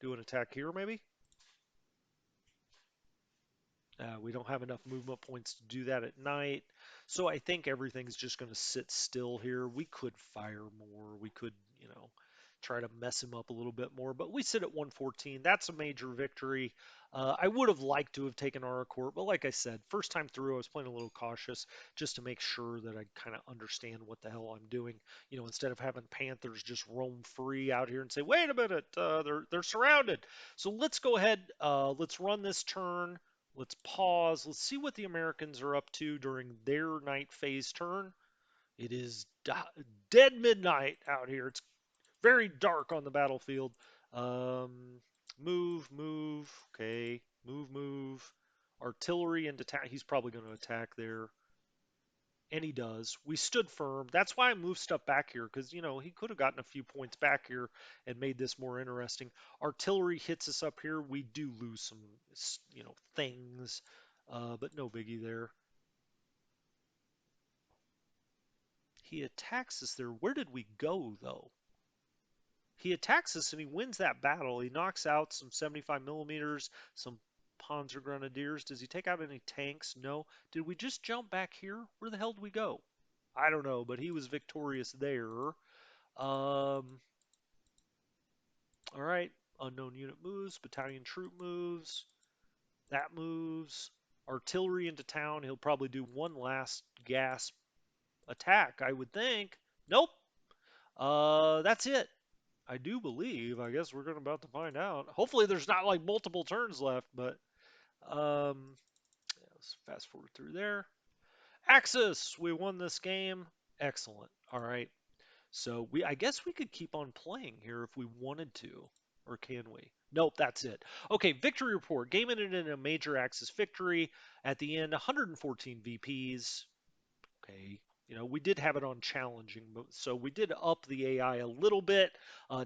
Do an attack here, maybe? We don't have enough movement points to do that at night. So I think everything's just going to sit still here. We could fire more. We could, try to mess him up a little bit more. But we sit at 114. That's a major victory. I would have liked to have taken Court, but like I said, first time through, I was playing a little cautious just to make sure that I kind of understand what the hell I'm doing. Instead of having Panthers just roam free out here and say, "Wait a minute, they're surrounded." So let's go ahead. Let's run this turn. Let's pause. Let's see what the Americans are up to during their night phase turn. It is dead midnight out here. It's very dark on the battlefield. Um, move, move. Okay, move, move. Artillery and attack. He's probably going to attack there, and he does. We stood firm. That's why I moved stuff back here because he could have gotten a few points back here and made this more interesting. Artillery hits us up here. We do lose some, things, but no biggie there. He attacks us there. Where did we go though? He attacks us and he wins that battle. He knocks out some 75 millimeters, some Panzer Grenadiers. Does he take out any tanks? No. Did we just jump back here? Where the hell did we go? I don't know, but he was victorious there. All right. Unknown unit moves. Battalion troop moves. That moves. Artillery into town. He'll probably do one last gas attack, I would think. Nope. That's it. I do believe. I guess we're going to about to find out. Hopefully, there's not like multiple turns left, but yeah, let's fast forward through there. Axis, we won this game. Excellent. All right. So I guess we could keep on playing here if we wanted to, or can we? Nope, that's it. Okay, victory report. Game ended in a major Axis victory. At the end, 114 VPs. Okay. We did have it on challenging, so we did up the AI a little bit.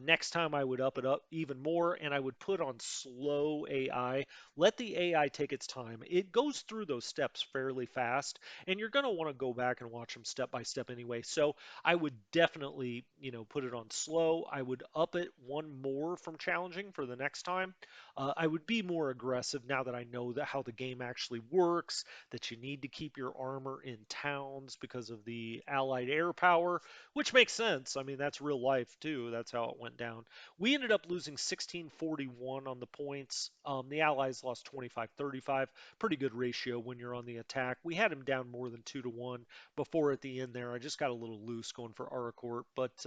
Next time I would up it up even more, and I would put on slow AI. Let the AI take its time. It goes through those steps fairly fast, and you're going to want to go back and watch them step by step anyway. So I would definitely, put it on slow. I would up it one more from challenging for the next time. I would be more aggressive now that I know how the game actually works, that you need to keep your armor in towns because of the Allied air power, which makes sense. I mean, that's real life too. That's how it went down. We ended up losing 1641 on the points. The Allies lost 2535. Pretty good ratio when you're on the attack. We had him down more than 2-1 before at the end there. I just got a little loose going for Aracourt, but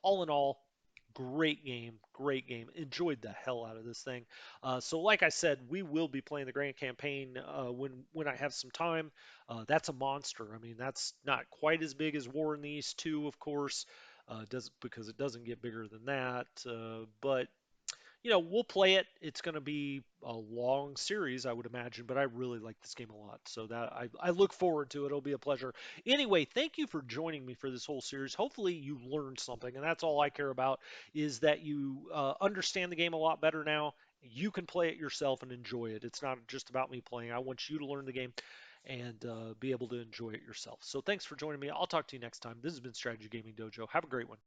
all in all, great game, great game. Enjoyed the hell out of this thing. So, like I said, we will be playing the Grand Campaign when I have some time. That's a monster. I mean, that's not quite as big as War in the East 2, of course, does because it doesn't get bigger than that. But we'll play it. It's going to be a long series, I would imagine, but I really like this game a lot. So that I look forward to it. It'll be a pleasure. Anyway, thank you for joining me for this whole series. Hopefully you learned something, and that's all I care about is that you understand the game a lot better now. You can play it yourself and enjoy it. It's not just about me playing. I want you to learn the game and be able to enjoy it yourself. So thanks for joining me. I'll talk to you next time. This has been Strategy Gaming Dojo. Have a great one.